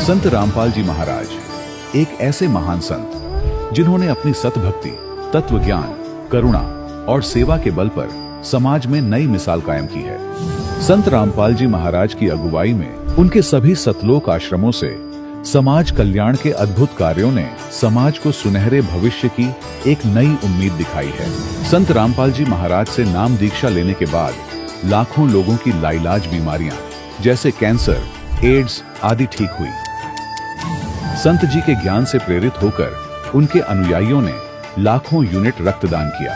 संत रामपाल जी महाराज एक ऐसे महान संत जिन्होंने अपनी सतभक्ति, तत्व ज्ञान, करुणा और सेवा के बल पर समाज में नई मिसाल कायम की है। संत रामपाल जी महाराज की अगुवाई में उनके सभी सतलोक आश्रमों से समाज कल्याण के अद्भुत कार्यों ने समाज को सुनहरे भविष्य की एक नई उम्मीद दिखाई है। संत रामपाल जी महाराज से नाम दीक्षा लेने के बाद लाखों लोगों की लाइलाज बीमारियां जैसे कैंसर, एड्स आदि ठीक हुई। संत जी के ज्ञान से प्रेरित होकर उनके अनुयायियों ने लाखों यूनिट रक्तदान किया।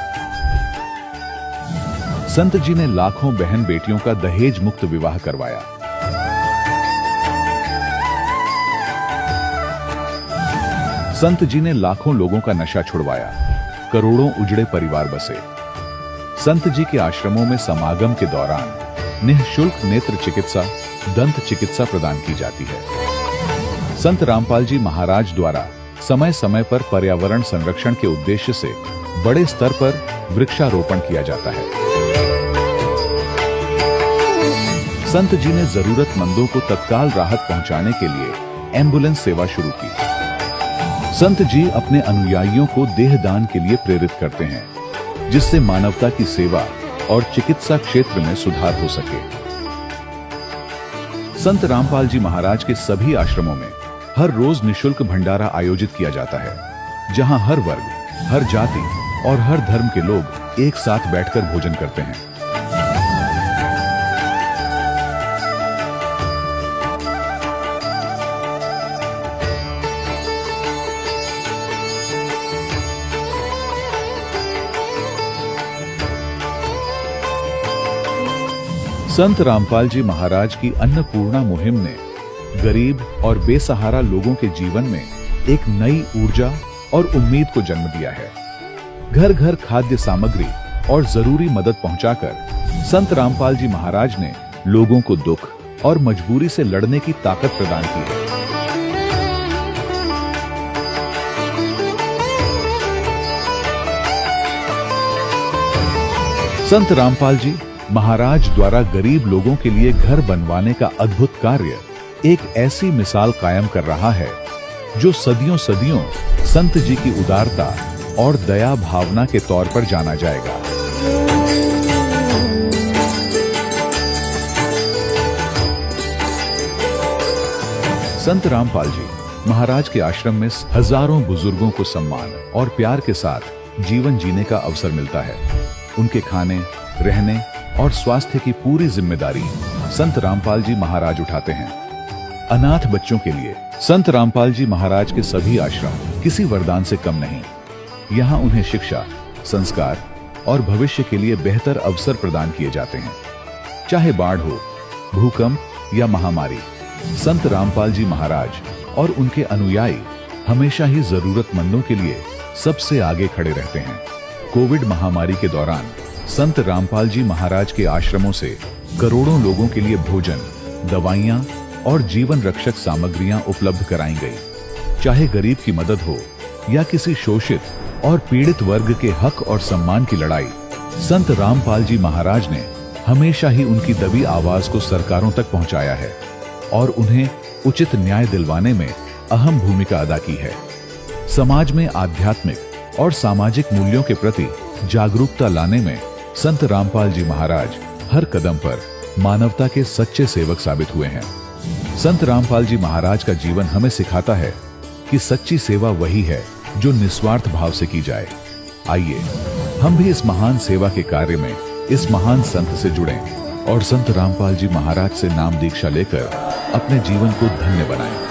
संत जी ने लाखों बहन बेटियों का दहेज मुक्त विवाह करवाया। संत जी ने लाखों लोगों का नशा छुड़वाया, करोड़ों उजड़े परिवार बसे। संत जी के आश्रमों में समागम के दौरान निःशुल्क नेत्र चिकित्सा, दंत चिकित्सा प्रदान की जाती है। संत रामपाल जी महाराज द्वारा समय समय पर पर्यावरण संरक्षण के उद्देश्य से बड़े स्तर पर वृक्षारोपण किया जाता है। संत जी ने जरूरतमंदों को तत्काल राहत पहुंचाने के लिए एम्बुलेंस सेवा शुरू की। संत जी अपने अनुयायियों को देहदान के लिए प्रेरित करते हैं, जिससे मानवता की सेवा और चिकित्सा क्षेत्र में सुधार हो सके। संत रामपाल जी महाराज के सभी आश्रमों में हर रोज निःशुल्क भंडारा आयोजित किया जाता है, जहां हर वर्ग, हर जाति और हर धर्म के लोग एक साथ बैठकर भोजन करते हैं। संत रामपाल जी महाराज की अन्नपूर्णा मुहिम ने गरीब और बेसहारा लोगों के जीवन में एक नई ऊर्जा और उम्मीद को जन्म दिया है। घर घर खाद्य सामग्री और जरूरी मदद पहुंचाकर संत रामपाल जी महाराज ने लोगों को दुख और मजबूरी से लड़ने की ताकत प्रदान की है। संत रामपाल जी महाराज द्वारा गरीब लोगों के लिए घर बनवाने का अद्भुत कार्य एक ऐसी मिसाल कायम कर रहा है जो सदियों सदियों संत जी की उदारता और दया भावना के तौर पर जाना जाएगा। संत रामपाल जी महाराज के आश्रम में हजारों बुजुर्गों को सम्मान और प्यार के साथ जीवन जीने का अवसर मिलता है। उनके खाने, रहने और स्वास्थ्य की पूरी जिम्मेदारी संत रामपाल जी महाराज उठाते हैं। अनाथ बच्चों के लिए संत रामपाल जी महाराज के सभी आश्रम किसी वरदान से कम नहीं। यहाँ उन्हें शिक्षा, संस्कार और भविष्य के लिए बेहतर अवसर प्रदान किए जाते हैं। चाहे बाढ़ हो, भूकंप या महामारी, संत रामपाल जी महाराज और उनके अनुयायी हमेशा ही जरूरतमंदों के लिए सबसे आगे खड़े रहते हैं। कोविड महामारी के दौरान संत रामपाल जी महाराज के आश्रमों से करोड़ों लोगों के लिए भोजन, दवाइयां और जीवन रक्षक सामग्रियां उपलब्ध कराई गई। चाहे गरीब की मदद हो या किसी शोषित और पीड़ित वर्ग के हक और सम्मान की लड़ाई, संत रामपाल जी महाराज ने हमेशा ही उनकी दबी आवाज को सरकारों तक पहुंचाया है और उन्हें उचित न्याय दिलवाने में अहम भूमिका अदा की है। समाज में आध्यात्मिक और सामाजिक मूल्यों के प्रति जागरूकता लाने में संत रामपाल जी महाराज हर कदम पर मानवता के सच्चे सेवक साबित हुए हैं। संत रामपाल जी महाराज का जीवन हमें सिखाता है कि सच्ची सेवा वही है जो निस्वार्थ भाव से की जाए। आइए हम भी इस महान सेवा के कार्य में इस महान संत से जुड़ें और संत रामपाल जी महाराज से नाम दीक्षा लेकर अपने जीवन को धन्य बनाएं।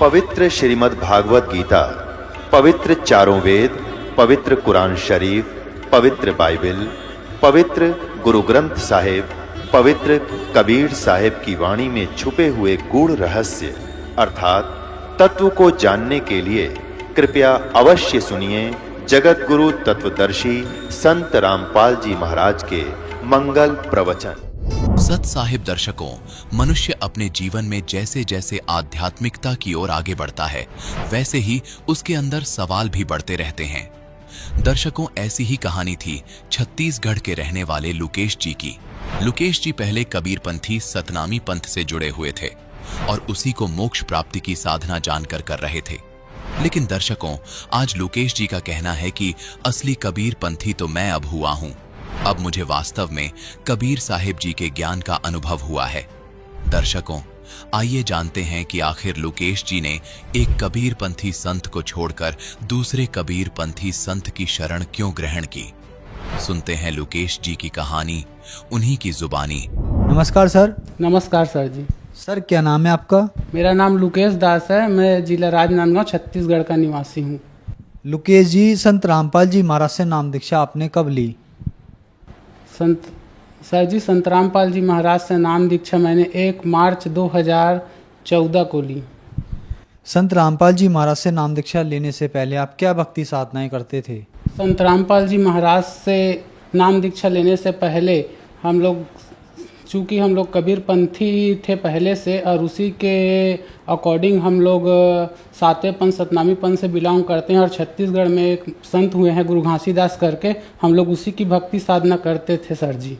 पवित्र श्रीमद् भागवत गीता, पवित्र चारों वेद, पवित्र कुरान शरीफ, पवित्र बाइबल, पवित्र गुरु ग्रंथ साहिब, पवित्र कबीर साहिब की वाणी में छुपे हुए गूढ़ रहस्य अर्थात तत्व को जानने के लिए कृपया अवश्य सुनिए जगत गुरु तत्वदर्शी संत रामपाल जी महाराज के मंगल प्रवचन। सत साहिब दर्शकों, मनुष्य अपने जीवन में जैसे जैसे आध्यात्मिकता की ओर आगे बढ़ता है, वैसे ही उसके अंदर सवाल भी बढ़ते रहते हैं। दर्शकों, ऐसी ही कहानी थी छत्तीसगढ़ के रहने वाले लुकेश जी की। लुकेश जी पहले कबीरपंथी सतनामी पंथ से जुड़े हुए थे और उसी को मोक्ष प्राप्ति की साधना जानकर कर रहे थे। लेकिन दर्शकों, आज लुकेश जी का कहना है कि असली कबीरपंथी तो मैं अब हुआ हूं। अब मुझे वास्तव में कबीर साहिब जी के ज्ञान का अनुभव हुआ है। दर्शकों, आइए जानते हैं कि आखिर लुकेश जी ने एक कबीरपंथी संत को छोड़कर दूसरे कबीरपंथी संत की शरण क्यों ग्रहण की। सुनते हैं लुकेश जी की कहानी, उन्हीं की जुबानी। नमस्कार सर। नमस्कार सर जी। सर, क्या नाम है आपका? मेरा नाम लुकेश दास है। मैं जिला राजनांदगांव छत्तीसगढ़ का निवासी हूँ। लुकेश जी, संत रामपाल जी महाराज से नाम दीक्षा आपने कब ली? संत रामपाल जी महाराज से नाम दीक्षा मैंने 1 मार्च 2014 को ली। संत रामपाल जी महाराज से नाम दीक्षा लेने से पहले आप क्या भक्ति साधनाएं करते थे? संत रामपाल जी महाराज से नाम दीक्षा लेने से पहले चूँकि हम लोग कबीरपंथी थे पहले से, और उसी के अकॉर्डिंग हम लोग सातवें पंथ सतनामी पंथ से बिलोंग करते हैं। और छत्तीसगढ़ में एक संत हुए हैं गुरु घासीदास करके, हम लोग उसी की भक्ति साधना करते थे सर जी।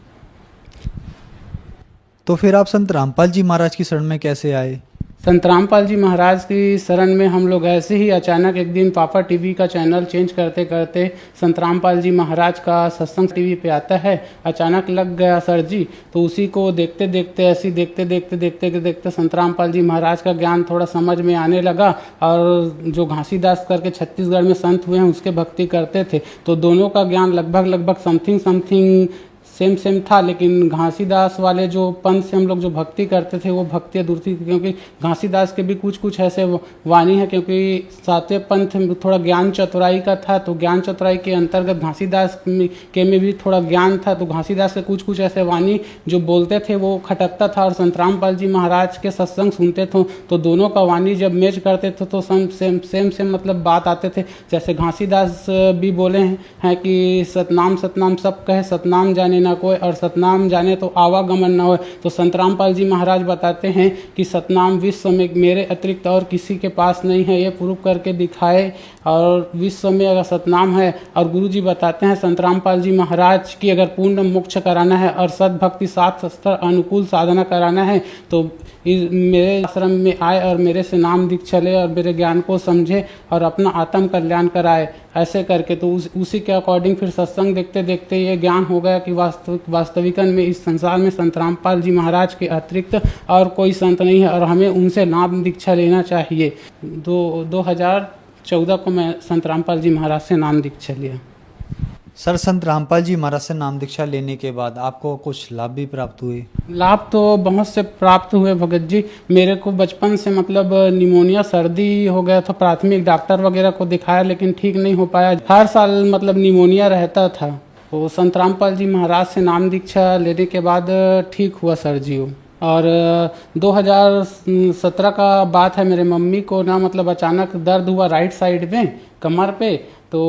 तो फिर आप संत रामपाल जी महाराज की शरण में कैसे आए? संत रामपाल जी महाराज की शरण में हम लोग ऐसे ही अचानक एक दिन पापा टीवी का चैनल चेंज करते करते संत रामपाल जी महाराज का सत्संग टीवी पे आता है, अचानक लग गया सर जी। तो उसी को देखते देखते ऐसे देखते संत रामपाल जी महाराज का ज्ञान थोड़ा समझ में आने लगा। और जो घासीदास करके छत्तीसगढ़ में संत हुए हैं उसके भक्ति करते थे, तो दोनों का ज्ञान लगभग समथिंग सेम था। लेकिन घासीदास वाले जो पंथ से हम लोग जो भक्ति करते थे वो भक्ति अधूरी थी, क्योंकि घासीदास के भी कुछ ऐसे वाणी है, क्योंकि सातवें पंथ में थोड़ा ज्ञान चतुराई का था, तो ज्ञान चतुराई के अंतर्गत घासीदास के में भी थोड़ा ज्ञान था। तो घासीदास के कुछ ऐसे वाणी जो बोलते थे वो खटकता था, और संत रामपाल जी महाराज के सत्संग सुनते थे तो दोनों का वाणी जब मैच करते थे तो सेम मतलब बात आते थे। जैसे घासीदास भी बोले हैं कि सतनाम सब कहे, सतनाम जाने ना कोई, और सतनाम जाने तो आवागमन न हो। तो संत रामपाल जी महाराज बताते हैं कि सतनाम विश्व में मेरे अतिरिक्त और किसी के पास नहीं है, ये प्रूव करके दिखाए। और विश्व में अगर सतनाम है, और गुरु जी बताते हैं संत रामपाल जी महाराज की अगर पूर्ण मोक्ष कराना है और सद्भक्ति शास्त्र अनुकूल साधना कराना है तो मेरे आश्रम में आए और मेरे से नाम दीक्षा ले और मेरे ज्ञान को समझे और अपना आत्म कल्याण कराए। ऐसे करके तो उसी के अकॉर्डिंग फिर सत्संग देखते देखते ये ज्ञान हो गया कि वास्तविकन में इस संसार में संत रामपाल जी महाराज के अतिरिक्त और कोई संत नहीं है, और हमें उनसे नाम दीक्षा लेना चाहिए। 2014 को मैं संत रामपाल जी महाराज से नाम दीक्षा लिया। सर, संत रामपाल जी महाराज से नाम दीक्षा लेने के बाद आपको कुछ लाभ भी प्राप्त हुए? लाभ तो बहुत से प्राप्त हुए भगत जी। मेरे को बचपन से मतलब निमोनिया सर्दी हो गया था, प्राथमिक डॉक्टर वगैरह को दिखाया लेकिन ठीक नहीं हो पाया। हर साल मतलब निमोनिया रहता था। तो संत रामपाल जी महाराज से नाम दीक्षा लेने के बाद ठीक हुआ सर जी वो। और 2017 का बात है, मेरे मम्मी को ना मतलब अचानक दर्द हुआ राइट साइड में कमर पे। तो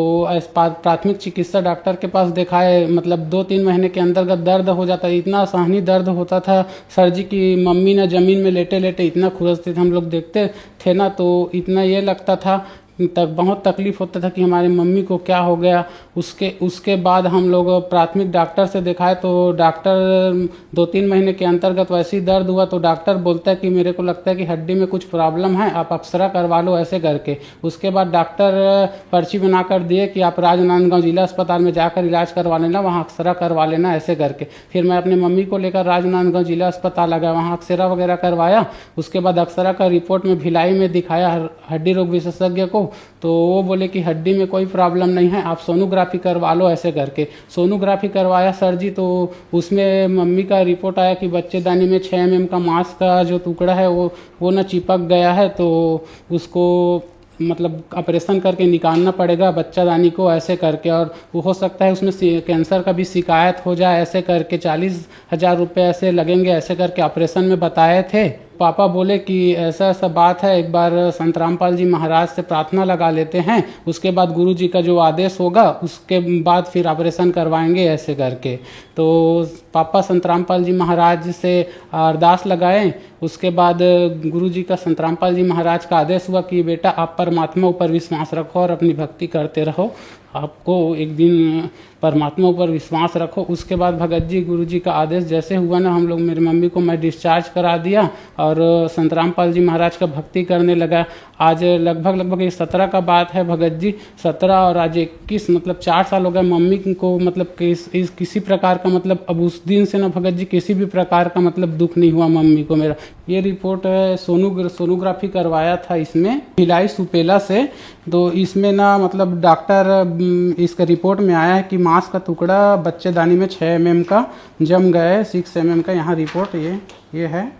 प्राथमिक चिकित्सा डॉक्टर के पास दिखाए, मतलब 2-3 महीने के अंतर्गत दर्द हो जाता है। इतना सहनी दर्द होता था सर जी की मम्मी ना ज़मीन में लेटे लेटे इतना खुरसते थे। हम लोग देखते थे ना तो इतना ये लगता था तक बहुत तकलीफ होता था कि हमारे मम्मी को क्या हो गया। उसके बाद हम लोग प्राथमिक डॉक्टर से दिखाए तो डॉक्टर 2-3 महीने के अंतर्गत वैसे ही दर्द हुआ तो डॉक्टर बोलता है कि मेरे को लगता है कि हड्डी में कुछ प्रॉब्लम है, आप एक्सरा करवा लो ऐसे करके। उसके बाद डॉक्टर पर्ची बना कर दिए कि आप राजनांदगांव जिला अस्पताल में जाकर इलाज करवा लेना, वहाँ एक्सरा करवा लेना ऐसे करके। फिर मैं अपने मम्मी को लेकर राजनांदगांव जिला अस्पताल आ गया, वहाँ एक्सरा वगैरह करवाया। उसके बाद एक्सरा का रिपोर्ट में भिलाई में दिखाया हड्डी रोग विशेषज्ञ को। तो वो बोले कि हड्डी में कोई प्रॉब्लम नहीं है, आप सोनोग्राफी करवा लो ऐसे करके। सोनोग्राफी करवाया सर जी, तो उसमें मम्मी का रिपोर्ट आया कि बच्चेदानी में 6 mm का मांस का जो टुकड़ा है वो ना चिपक गया है, तो उसको मतलब ऑपरेशन करके निकालना पड़ेगा बच्चादानी को ऐसे करके, और वो हो सकता है उसमें कैंसर का भी शिकायत हो जाए ऐसे करके, 40,000 रुपये ऐसे लगेंगे ऐसे करके ऑपरेशन में बताए थे। पापा बोले कि ऐसा ऐसा बात है, एक बार संत रामपाल जी महाराज से प्रार्थना लगा लेते हैं, उसके बाद गुरु जी का जो आदेश होगा उसके बाद फिर ऑपरेशन करवाएंगे ऐसे करके। तो पापा संत रामपाल जी महाराज से अरदास लगाए, उसके बाद गुरु जी का संत रामपाल जी महाराज का आदेश हुआ कि बेटा आप परमात्मा ऊपर विश्वास रखो और अपनी भक्ति करते रहो, आपको एक दिन परमात्मा ऊपर विश्वास रखो। उसके बाद भगत जी गुरु जी का आदेश जैसे हुआ ना, हम लोग मेरी मम्मी को मैं डिस्चार्ज करा दिया और संत रामपाल जी महाराज का भक्ति करने लगा। आज लगभग ये 17 का बात है भगत जी, 17 और आज 21, मतलब 4 साल हो गए मम्मी को, मतलब किसी प्रकार का, मतलब अब उस दिन से ना भगत जी किसी भी प्रकार का मतलब दुख नहीं हुआ मम्मी को मेरा। ये रिपोर्ट है, सोनोग्राफी करवाया था इसमें भिलाई सुपेला से, तो इसमें ना मतलब डॉक्टर इसका रिपोर्ट में आया है कि मांस का टुकड़ा बच्चेदानी में 6 mm का जम गया है, 6 mm का। यहाँ रिपोर्ट ये है,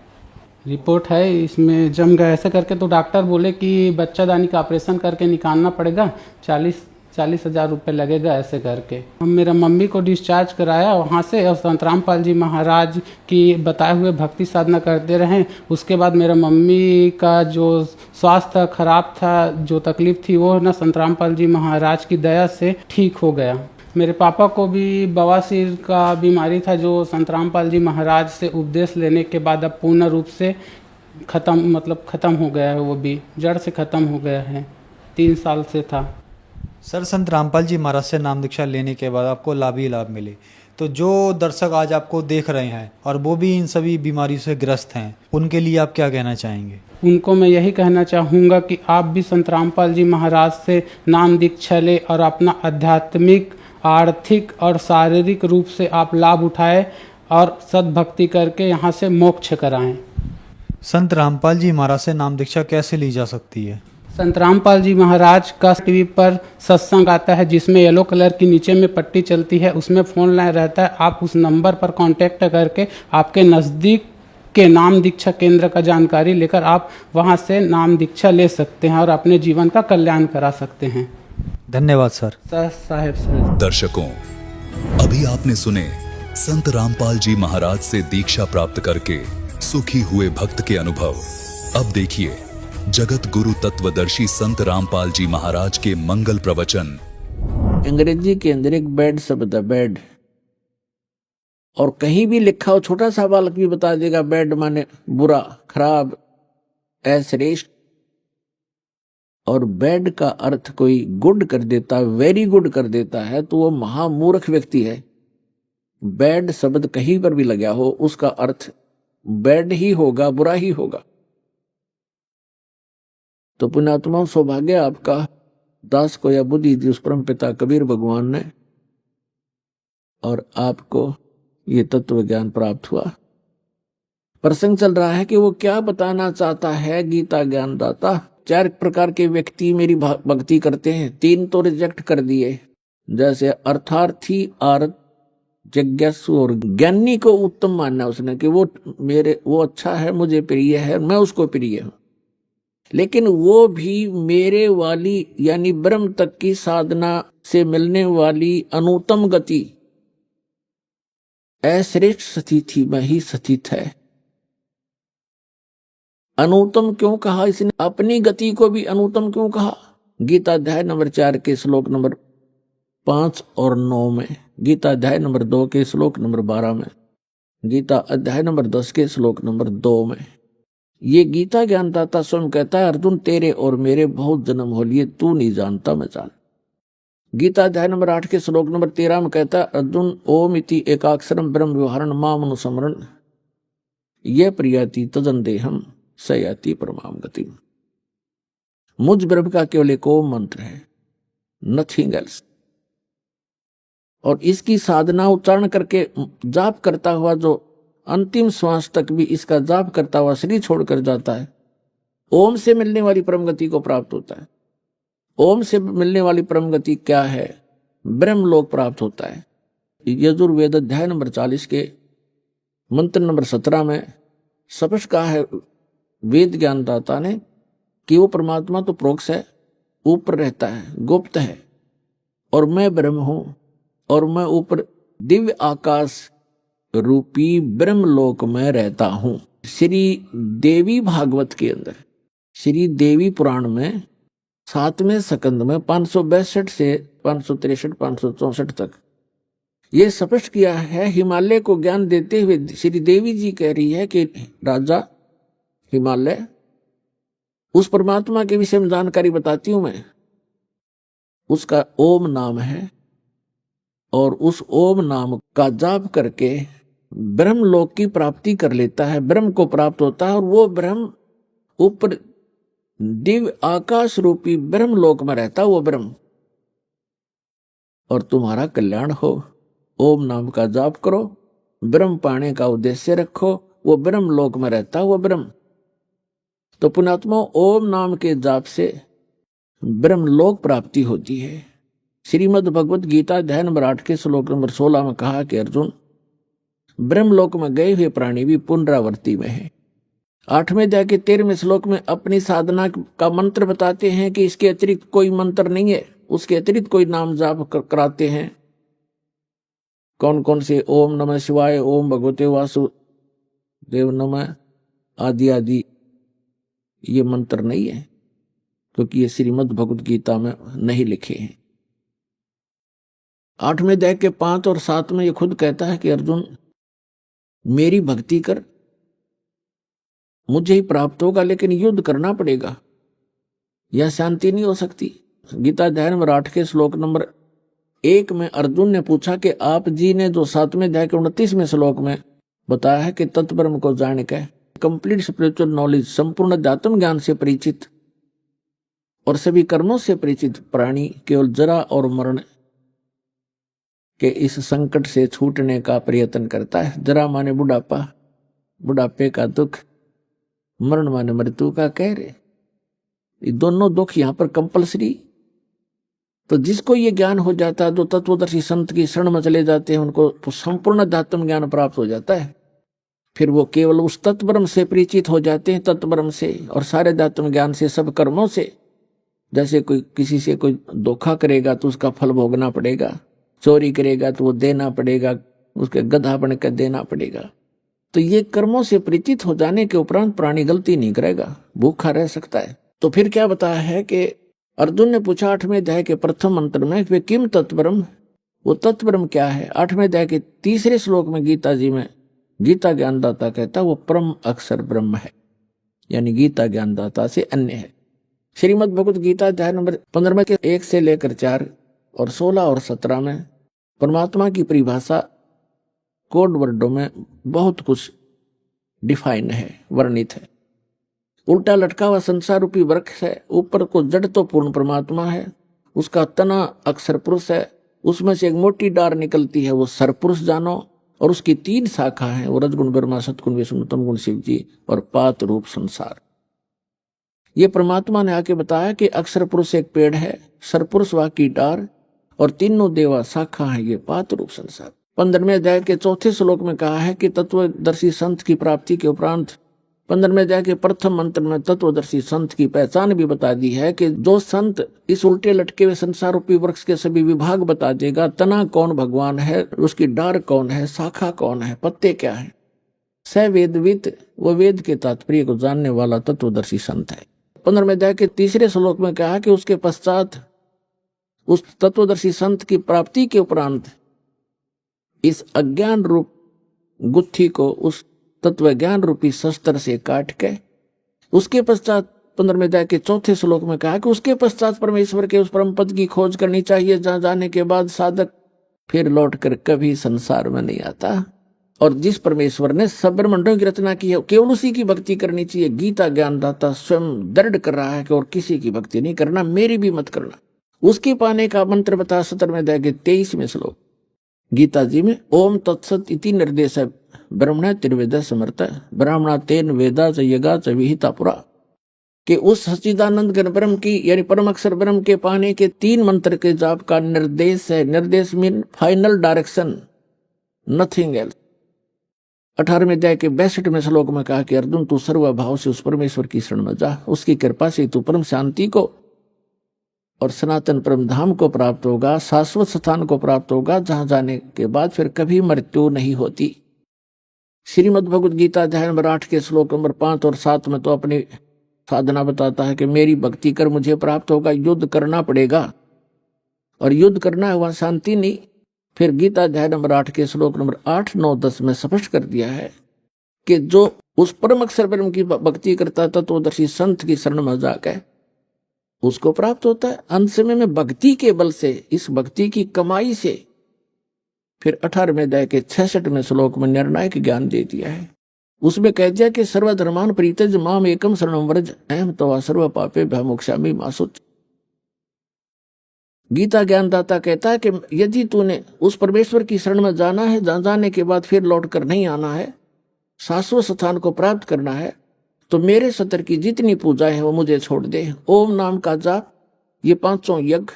रिपोर्ट है, इसमें जम गया ऐसे करके। तो डॉक्टर बोले कि बच्चादानी का ऑपरेशन करके निकालना पड़ेगा, 40,000 रुपये लगेगा ऐसे करके। हम मेरा मम्मी को डिस्चार्ज कराया वहाँ से, और संत रामपाल जी महाराज की बताए हुए भक्ति साधना करते रहे। उसके बाद मेरा मम्मी का जो स्वास्थ्य खराब था, जो तकलीफ थी, वो ना संत रामपाल जी महाराज की दया से ठीक हो गया। मेरे पापा को भी बवासीर का बीमारी था, जो संत रामपाल जी महाराज से उपदेश लेने के बाद अब पूर्ण रूप से खत्म हो गया है, वो भी जड़ से खत्म हो गया है, 3 साल से था। सर, संत रामपाल जी महाराज से नाम दीक्षा लेने के बाद आपको लाभ ही लाभ मिले, तो जो दर्शक आज आपको देख रहे हैं और वो भी इन सभी बीमारियों से ग्रस्त हैं, उनके लिए आप क्या कहना चाहेंगे? उनको मैं यही कहना चाहूँगा कि आप भी संत रामपाल जी महाराज से नाम दीक्षा ले और अपना आध्यात्मिक, आर्थिक और शारीरिक रूप से आप लाभ उठाएं और सद्भक्ति करके यहाँ से मोक्ष कराएं। संत रामपाल जी महाराज से नाम दीक्षा कैसे ली जा सकती है? संत रामपाल जी महाराज का टीवी पर सत्संग आता है, जिसमें येलो कलर की नीचे में पट्टी चलती है, उसमें फ़ोन लाइन रहता है। आप उस नंबर पर कांटेक्ट करके आपके नज़दीक के नाम दीक्षा केंद्र का जानकारी लेकर आप वहां से नाम दीक्षा ले सकते हैं और अपने जीवन का कल्याण करा सकते हैं। धन्यवाद सर। साहेब सर। दर्शकों, अभी आपने सुने संत रामपाल जी महाराज से दीक्षा प्राप्त करके सुखी हुए भक्त के अनुभव। अब देखिए जगत गुरु तत्वदर्शी संत रामपाल जी महाराज के मंगल प्रवचन। अंग्रेजी के अंदर एक बेड शब्द है, बेड, और कहीं भी लिखा हो, छोटा सा बालक भी बता देगा बेड माने बुरा, खराब, अश्रेष्ठ। और बेड का अर्थ कोई गुड कर देता, वेरी गुड कर देता है, तो वो महामूर्ख व्यक्ति है। बेड शब्द कहीं पर भी लगा हो, उसका अर्थ बेड ही होगा, बुरा ही होगा। तो पुण्यात्मा, सौभाग्य आपका, दास को यह बुद्धि दी उस परम पिता कबीर भगवान ने, और आपको ये तत्व ज्ञान प्राप्त हुआ। प्रसंग चल रहा है कि वो क्या बताना चाहता है गीता ज्ञान दाता। 4 प्रकार के व्यक्ति मेरी भक्ति करते हैं, 3 तो रिजेक्ट कर दिए, जैसे अर्थार्थी, आर्त, जिज्ञासु और ज्ञानी को उत्तम मानना उसने कि वो अच्छा है, मुझे प्रिय है, मैं उसको प्रिय हूं। लेकिन वो भी मेरे वाली यानी ब्रह्म तक की साधना से मिलने वाली अनुत्तम गति, अश्रेष्ठ स्थिति में ही स्थित है। अनुत्तम क्यों कहा इसने? अपनी गति को भी अनुत्तम क्यों कहा? गीता अध्याय नंबर 4 के श्लोक नंबर 5 और 9 में, गीता अध्याय नंबर 2 के श्लोक नंबर 12 में, गीता अध्याय नंबर 10 के श्लोक नंबर 2 में। ये गीता ज्ञानदाता स्वयं कहता है, अर्जुन तेरे और मेरे बहुत जन्म हो लिए, तू नहीं जानता मैं जान। गीता अध्याय नंबर 8 के श्लोक नंबर 13 में कहता है, अर्जुन ओम इति एकाक्षरम ब्रह्म व्यवहारण माम अनुस्मरण ये प्रियाति तजन देहम सयाति परमाम गति। मुझ ब्रह्म का केवल एक ओम मंत्र है, नथिंग एल्स। और इसकी साधना उच्चारण करके जाप करता हुआ जो अंतिम श्वास तक भी इसका जाप करता हुआ शरीर छोड़कर जाता है, ओम से मिलने वाली परम गति को प्राप्त होता है। ओम से मिलने वाली परम गति क्या है? ब्रह्मलोक प्राप्त होता है। यजुर्वेद अध्याय नंबर 40 के मंत्र नंबर 17 में स्पष्ट कहा है वेद ज्ञानदाता ने कि वो परमात्मा तो प्रोक्ष है, ऊपर रहता है, गुप्त है, और मैं ब्रह्म हूं, और मैं ऊपर दिव्य आकाश रूपी ब्रह्मलोक में रहता हूं। श्री देवी भागवत के अंदर, श्री देवी पुराण में 7वें स्कंद में 562 से 563 564 तक ये स्पष्ट किया है। हिमालय को ज्ञान देते हुए श्री देवी जी कह रही है कि राजा हिमालय, उस परमात्मा के विषय में जानकारी बताती हूं मैं। उसका ओम नाम है, और उस ओम नाम का जाप करके ब्रह्मलोक की प्राप्ति कर लेता है, ब्रह्म को प्राप्त होता है, और वो ब्रह्म ऊपर दिव्य आकाश रूपी ब्रह्मलोक में रहता वो ब्रह्म। और तुम्हारा कल्याण हो। ओम नाम का जाप करो, ब्रह्म पाने का उद्देश्य रखो, वो ब्रह्मलोक में रहता वो ब्रह्म। तो पुण्यात्मा, ओम नाम के जाप से ब्रह्मलोक प्राप्ति होती है। श्रीमद् भगवत गीता अध्याय नंबर 8 के श्लोक नंबर 16 में कहा कि अर्जुन, ब्रह्मलोक में गए हुए प्राणी भी पुनरावृत्ति में है। 8वें अध्याय के 13वें श्लोक में अपनी साधना का मंत्र बताते हैं कि इसके अतिरिक्त कोई मंत्र नहीं है, उसके अतिरिक्त कोई नाम जाप कराते हैं। कौन कौन से? ओम नमः शिवाय, ओम भगवते वासुदेव नमः आदि आदि ये मंत्र नहीं है, क्योंकि ये श्रीमद् भगवत गीता में नहीं लिखे हैं। 8वें अध्याय के 5 और 7 में ये खुद कहता है कि अर्जुन, मेरी भक्ति कर, मुझे ही प्राप्त होगा, लेकिन युद्ध करना पड़ेगा, यह शांति नहीं हो सकती। गीता अध्याय नंबर 8 के श्लोक नंबर 1 में अर्जुन ने पूछा कि आप जी ने जो 7वें अध्याय के 29वें श्लोक में बताया है कि तत्ब्रह्म को जान के कंप्लीट स्पिरिचुअल नॉलेज, संपूर्ण अध्यात्म ज्ञान से परिचित और सभी कर्मों से परिचित प्राणी केवल जरा और मरण के इस संकट से छूटने का प्रयत्न करता है। जरा माने बुढ़ापा, बुढ़ापे का दुख, मरण माने मृत्यु का कहर। ये दोनों दुख यहां पर कंपलसरी। तो जिसको ये ज्ञान हो जाता है, जो तत्वदर्शी संत की शरण में चले जाते हैं, उनको तो संपूर्ण अध्यात्म ज्ञान प्राप्त हो जाता है। फिर वो केवल उस तत्ब्रह्म से परिचित हो जाते हैं, तत्ब्रह्म से और सारे अध्यात्म ज्ञान से, सब कर्मों से। जैसे कोई किसी से कोई धोखा करेगा तो उसका फल भोगना पड़ेगा, चोरी करेगा तो वो देना पड़ेगा, उसके गधा बनकर देना पड़ेगा। तो ये कर्मों से परिचित हो जाने के उपरांत प्राणी गलती नहीं करेगा, भूखा रह सकता है। तो फिर क्या बताया है कि अर्जुन ने पूछा 8वें अध्याय के प्रथम मंत्र में, वे किम तत्ब्रह्म, वो तत्ब्रह्म क्या है? 8वें अध्याय के 3 श्लोक में गीता जी में गीता ज्ञानदाता कहता वो परम अक्षर ब्रह्म है, यानी गीता ज्ञानदाता से अन्य है। श्रीमद् भगवत गीता अध्याय नंबर 15 के 1 से लेकर 4 और 16 और 17 में परमात्मा की परिभाषा कोड वर्डों में बहुत कुछ डिफाइन है, वर्णित है। उल्टा लटका हुआ संसार रूपी वृक्ष है, ऊपर को जड़ तो पूर्ण परमात्मा है, उसका तना अक्षर पुरुष है, उसमें से एक मोटी डार निकलती है, वो सरपुरुष जानो, और उसकी 3 शाखा है, वो रजगुण ब्रह्मा, सतगुण विष्णु, तमगुण शिव जी और पात रूप संसार। ये परमात्मा ने आके बताया कि अक्षर पुरुष एक पेड़ है, सरपुरुष वा की डार, और तीनों देवा शाखा है, ये पात रूप संसार। 15वें अध्याय के 4 श्लोक में कहा है कि तत्वदर्शी संत की प्राप्ति के उपरांत 15वें अध्याय के प्रथम मंत्र में तत्वदर्शी संत की पहचान भी बता दी है कि जो संत इस उल्टे लटके हुए संसार रूपी वृक्ष के सभी विभाग बता देगा, तना कौन भगवान है, उसकी डार कौन है, शाखा कौन है, पत्ते क्या है, स वेदविद, वो वेद के तात्पर्य को जानने वाला तत्वदर्शी संत है। 15वें अध्याय के 3 श्लोक में कहा कि उसके पश्चात उस तत्वदर्शी संत की प्राप्ति के उपरांत इस अज्ञान रूप गुत्थी को उस तत्व ज्ञान रूपी शस्त्र से काट के, उसके पश्चात 15वें अध्याय के 4 श्लोक में कहा कि उसके पश्चात परमेश्वर के उस परम पद की खोज करनी चाहिए, जहां जाने के बाद साधक फिर लौट कर कभी संसार में नहीं आता। और जिस परमेश्वर ने सब ब्रह्मांडों की रचना की है, केवल उसी की भक्ति करनी चाहिए। गीता ज्ञानदाता स्वयं दृढ़ कर रहा है कि और किसी की भक्ति नहीं करना, मेरी भी मत करना। उसके पाने का मंत्र बता 17वें अध्याय के 23वें श्लोक गीता जी में, ओम तत्सत इति निर्देश ब्रह्मण त्रिवेद समर्थ ब्राह्मणा तेन वेदा च यगा च विहिता पुरा। कि उस सच्चिदानंद घन ब्रह्म की यानी परम अक्षर ब्रह्म के पाने के 3 मंत्र के जाप का निर्देश है। निर्देश mean final direction, nothing else. 18वें अध्याय के 62वें श्लोक में कहा कि अर्जुन तू सर्वभाव से उस परमेश्वर की शरण में जा, उसकी कृपा से तू परम शांति को और सनातन परम धाम को प्राप्त होगा, शाश्वत स्थान को प्राप्त होगा, जहां जाने के बाद फिर कभी मृत्यु नहीं होती। श्रीमद् भगवद गीता अध्याय नंबर 8 के श्लोक नंबर 5 और 7 में तो अपनी साधना बताता है कि मेरी भक्ति कर मुझे प्राप्त होगा, युद्ध करना पड़ेगा, और युद्ध करना है, वहां शांति नहीं। फिर गीता अध्याय नंबर 8 के श्लोक नंबर 8, 9, 10 में स्पष्ट कर दिया है कि जो उस परम अक्षर ब्रह्म की भक्ति करता था तो दर्शी संत की शरण में जाकर उसको प्राप्त होता है। अंत समय में भक्ति के बल से, इस भक्ति की कमाई से फिर 18वें अध्याय के 66वें श्लोक में निर्णायक ज्ञान दे दिया है। उसमें कह दिया कि सर्वधर्मान परित्यज्य माम एकम शरणं व्रज अहम तवा सर्व पापेभ्यः मोक्षामि मा शुच। गीता ज्ञानदाता कहता है कि यदि तूने उस परमेश्वर की शरण में जाना है, जहां जाने के बाद फिर लौट कर नहीं आना है, शाश्वत स्थान को प्राप्त करना है, तो मेरे सतर की जितनी पूजाएं हैं वो मुझे छोड़ दे। ओम नाम का जाप, ये 500 यज्ञ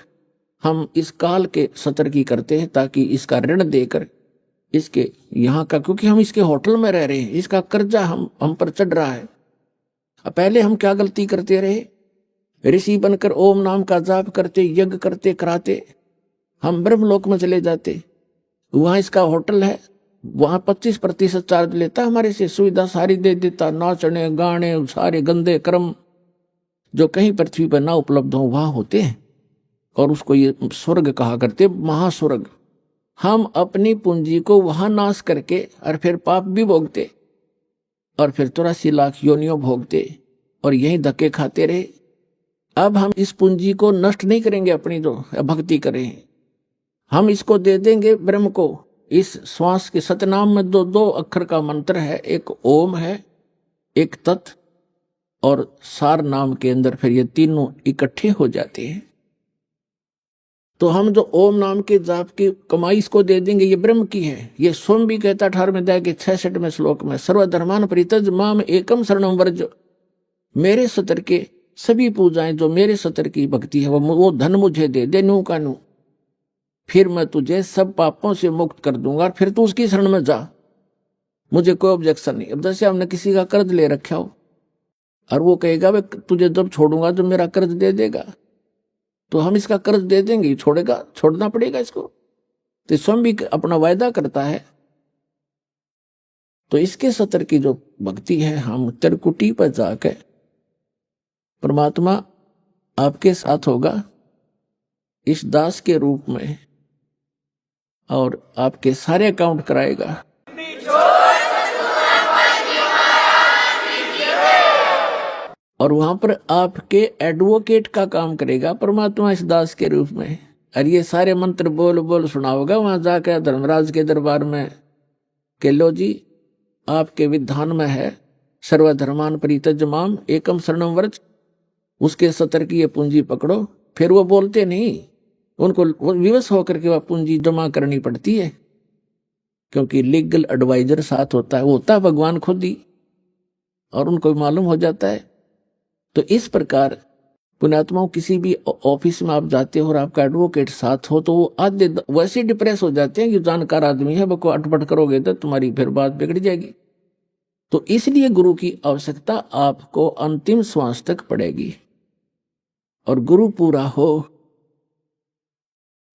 हम इस काल के सतर की करते हैं ताकि इसका ऋण देकर इसके यहाँ का, क्योंकि हम इसके होटल में रह रहे हैं, इसका कर्जा हम पर चढ़ रहा है। अब पहले हम क्या गलती करते रहे, ऋषि बनकर ओम नाम का जाप करते, यज्ञ करते कराते हम ब्रह्मलोक में चले जाते। वहां इसका होटल है, वहां 25% चार्ज लेता, हमारे से सुविधा सारी दे देता, नाचने गाने सारे गंदे कर्म जो कहीं पृथ्वी पर ना उपलब्ध हो वहां होते हैं, और उसको ये स्वर्ग कहा करते, महास्वर्ग। हम अपनी पूंजी को वहां नाश करके और फिर पाप भी भोगते और फिर 83 लाख योनियों भोगते और यही धक्के खाते रहे। अब हम इस पूंजी को नष्ट नहीं करेंगे, अपनी जो भक्ति करें, हम इसको दे देंगे ब्रह्म को। इस श्वास के सतनाम में दो अक्षर का मंत्र है, एक ओम है, एक तत्, और सार नाम के अंदर फिर ये तीनों इकट्ठे हो जाते हैं। तो हम जो ओम नाम के जाप की कमाई इसको दे देंगे, ये ब्रह्म की है। ये स्वयं भी कहता 18वें अध्याय के 66वें श्लोक में, सर्वधर्मान परित्यज्य माम एकम शरणं व्रज। मेरे सतर के सभी पूजाएं, जो मेरे सतर की भक्ति है, वो धन मुझे दे दे, नू का नू, फिर मैं तुझे सब पापों से मुक्त कर दूंगा, और फिर तू उसकी शरण में जा, मुझे कोई ऑब्जेक्शन नहीं। अब जैसे हमने किसी का कर्ज ले रखा हो और वो कहेगा वे तुझे जब छोड़ूंगा जो मेरा कर्ज दे देगा, तो हम इसका कर्ज दे देंगे, छोड़ेगा, छोड़ना पड़ेगा इसको। तो स्वयं भी अपना वायदा करता है। तो इसके सतर की जो भक्ति है, हम त्रिकुटी पर जाकर परमात्मा आपके साथ होगा इस दास के रूप में, और आपके सारे अकाउंट कराएगा। और वहां पर आपके एडवोकेट का काम करेगा परमात्मा इस दास के रूप में, और ये सारे मंत्र बोल बोल सुनाओगा वहां जाकर धर्मराज के दरबार में कि लो जी, आपके विधान में है सर्वधर्मान परित्यज्य माम एकम शरणं व्रज, उसके सतर की ये पूंजी पकड़ो। फिर वो बोलते नहीं, उनको विवश होकर के वह पूंजी जमा करनी पड़ती है, क्योंकि लीगल एडवाइजर साथ होता है, वो होता है भगवान खुद ही, और उनको मालूम हो जाता है। तो इस प्रकार पुण्यात्माओं, किसी भी ऑफिस में आप जाते हो और आपका एडवोकेट साथ हो, तो वो आधे वैसे डिप्रेस हो जाते हैं कि जानकार आदमी है, वो अटपट करोगे तो तुम्हारी फिर बात बिगड़ जाएगी। तो इसलिए गुरु की आवश्यकता आपको अंतिम श्वास तक पड़ेगी, और गुरु पूरा हो,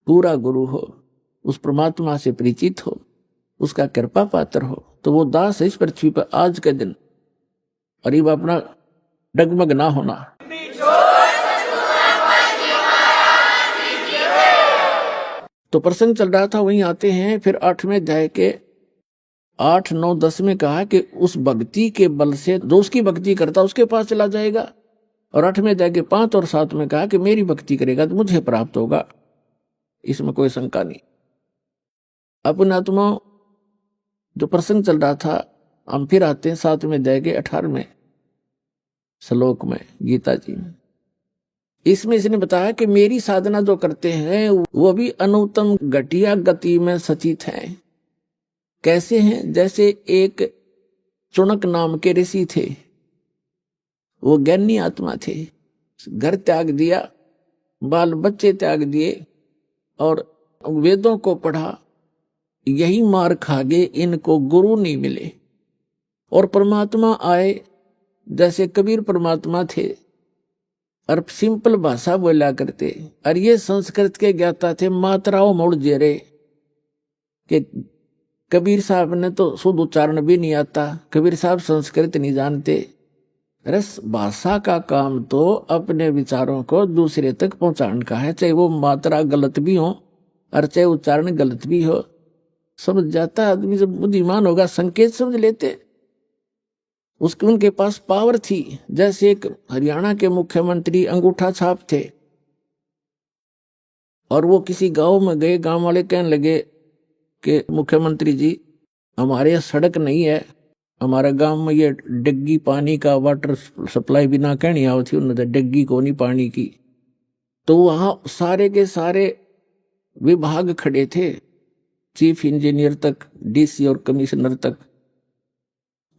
पूरा गुरु हो, उस परमात्मा से परिचित हो, उसका कृपा पात्र हो, तो वो दास है इस पृथ्वी पर आज के दिन। और ये अपना डगमग ना होना। तो प्रसंग चल रहा था, वहीं आते हैं फिर 8वें अध्याय के 8, 9, 10 में कहा कि उस भक्ति के बल से जो उसकी भक्ति करता उसके पास चला जाएगा। और 8वें अध्याय के 5 और 7 में कहा कि मेरी भक्ति करेगा तो मुझे प्राप्त होगा, इसमें कोई शंका नहीं। अपने आत्मा जो प्रसंग चल रहा था, हम फिर आते हैं 7वें अध्याय के 18वें श्लोक में गीता जी में। इसमें इसने बताया कि मेरी साधना जो करते हैं वो भी अनुत्तम घटिया गति में सचित हैं। कैसे हैं? जैसे एक चुनक नाम के ऋषि थे, वो ज्ञानी आत्मा थे। घर त्याग दिया, बाल बच्चे त्याग दिए और वेदों को पढ़ा, यही मार खा गए, इनको गुरु नहीं मिले। और परमात्मा आए, जैसे कबीर परमात्मा थे और सिंपल भाषा बोला करते, और ये संस्कृत के ज्ञाता थे, मात्राओं मोड़ जेरे कि कबीर साहब ने तो शुद्ध उच्चारण भी नहीं आता, कबीर साहब संस्कृत नहीं जानते। रस भाषा का काम तो अपने विचारों को दूसरे तक पहुंचाने का है, चाहे वो मात्रा गलत भी हो और चाहे उच्चारण गलत भी हो। समझ जाता आदमी, जब बुद्धिमान होगा संकेत समझ लेते। उसके उनके पास पावर थी। जैसे एक हरियाणा के मुख्यमंत्री अंगूठा छाप थे, और वो किसी गांव में गए, गांव वाले कहने लगे कि मुख्यमंत्री जी, हमारे यहाँ सड़क नहीं है, हमारे गांव में ये डिग्गी पानी का वाटर सप्लाई भी ना कहनी आवत थी उन्होंने, डिग्गी को नहीं पानी की। तो वहां सारे के सारे विभाग खड़े थे, चीफ इंजीनियर तक, डीसी और कमिश्नर तक।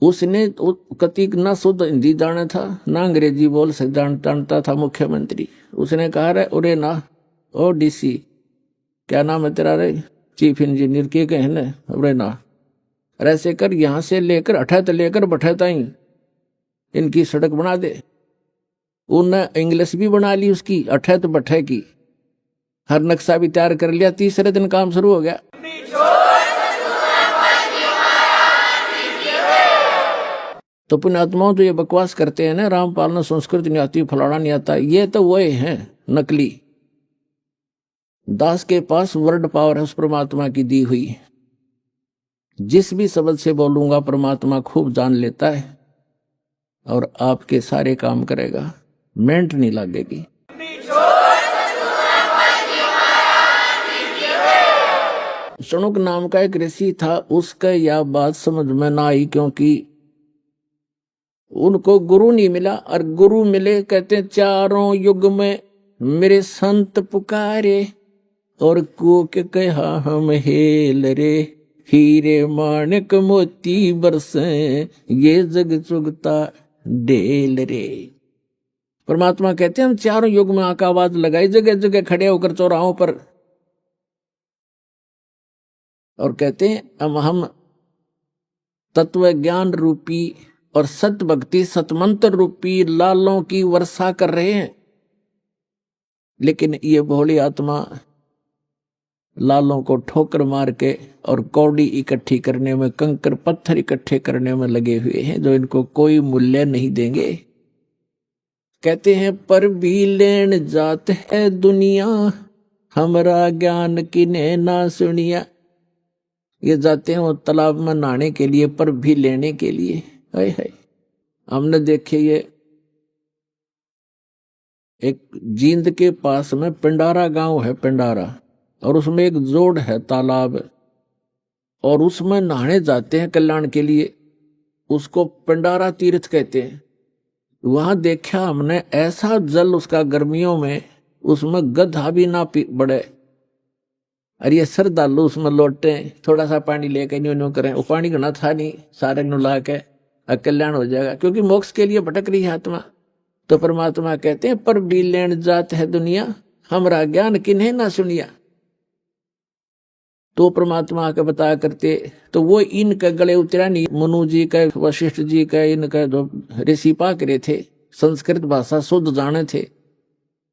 उसने कतीक ना शुद्ध हिंदी जाना था, ना अंग्रेजी बोल से जानता था मुख्यमंत्री। उसने कहा, रे उरे ना, ओ डीसी, क्या नाम है तेरा रे? चीफ इंजीनियर के कहने, उरे ना, ऐसे कर, यहां से लेकर अठत लेकर बठत आई इनकी सड़क बना दे। उन्हें इंग्लिश भी बना ली उसकी, अठत बठे की, हर नक्शा भी तैयार कर लिया। तीसरे दिन काम शुरू हो गया। तो पुण्यात्माओं तो ये बकवास करते हैं ना, रामपाल ने संस्कृत नहीं आती, फलाना नहीं आता, ये तो वही हैं नकली। दास के पास वर्ड पावर है उस परमात्मा की दी हुई। जिस भी शब्द से बोलूंगा परमात्मा खूब जान लेता है और आपके सारे काम करेगा, मेंट नहीं लगेगी। शनुक नाम का एक ऋषि था, उसका यह बात समझ में ना आई, क्योंकि उनको गुरु नहीं मिला। और गुरु मिले, कहते हैं, चारों युग में मेरे संत पुकारे और को के कहा हम हेल रे, हीरे माणिक मोती बरसे, ये जग चुगता डेल रे। परमात्मा कहते हैं, हम चारों युग में आका आवाज लगाई, जगह जगह खड़े होकर चौराहों पर, और कहते हैं हम तत्व ज्ञान रूपी और सत भक्ति सतमंत्र रूपी लालों की वर्षा कर रहे हैं। लेकिन ये भोली आत्मा लालों को ठोकर मार के और कौड़ी इकट्ठी करने में, कंकर पत्थर इकट्ठे करने में लगे हुए हैं, जो इनको कोई मूल्य नहीं देंगे। कहते हैं, पर भी लेन जात है दुनिया, हमरा ज्ञान किने ना सुनिया। ये जाते हैं वो तालाब में नहाने के लिए, पर भी लेने के लिए। हाय हाय, हमने देखे ये एक जींद के पास में पिंडारा गांव है, पिंडारा, और उसमें एक जोड़ है, तालाब, और उसमें नहाने जाते हैं कल्याण के लिए। उसको पिंडारा तीर्थ कहते हैं। वहां देखा हमने ऐसा जल उसका गर्मियों में, उसमें गधा भी ना बढ़े। अरे ये श्रद्धालु उसमें लौटे, थोड़ा सा पानी लेके न्यू करें, वो पानी घना था नहीं, सारे नु ला के कल्याण हो जाएगा, क्योंकि मोक्ष के लिए भटक रही है आत्मा। तो परमात्मा कहते हैं, पर भी लेन जात है दुनिया, हमरा ज्ञान किन्हें ना सुनिया। तो परमात्मा आके बताया करते, तो वो इनके गले उतरा नहीं। मनु जी का, वशिष्ठ जी का, इनका जो ऋषि पाक रहे थे, संस्कृत भाषा शुद्ध जाने थे,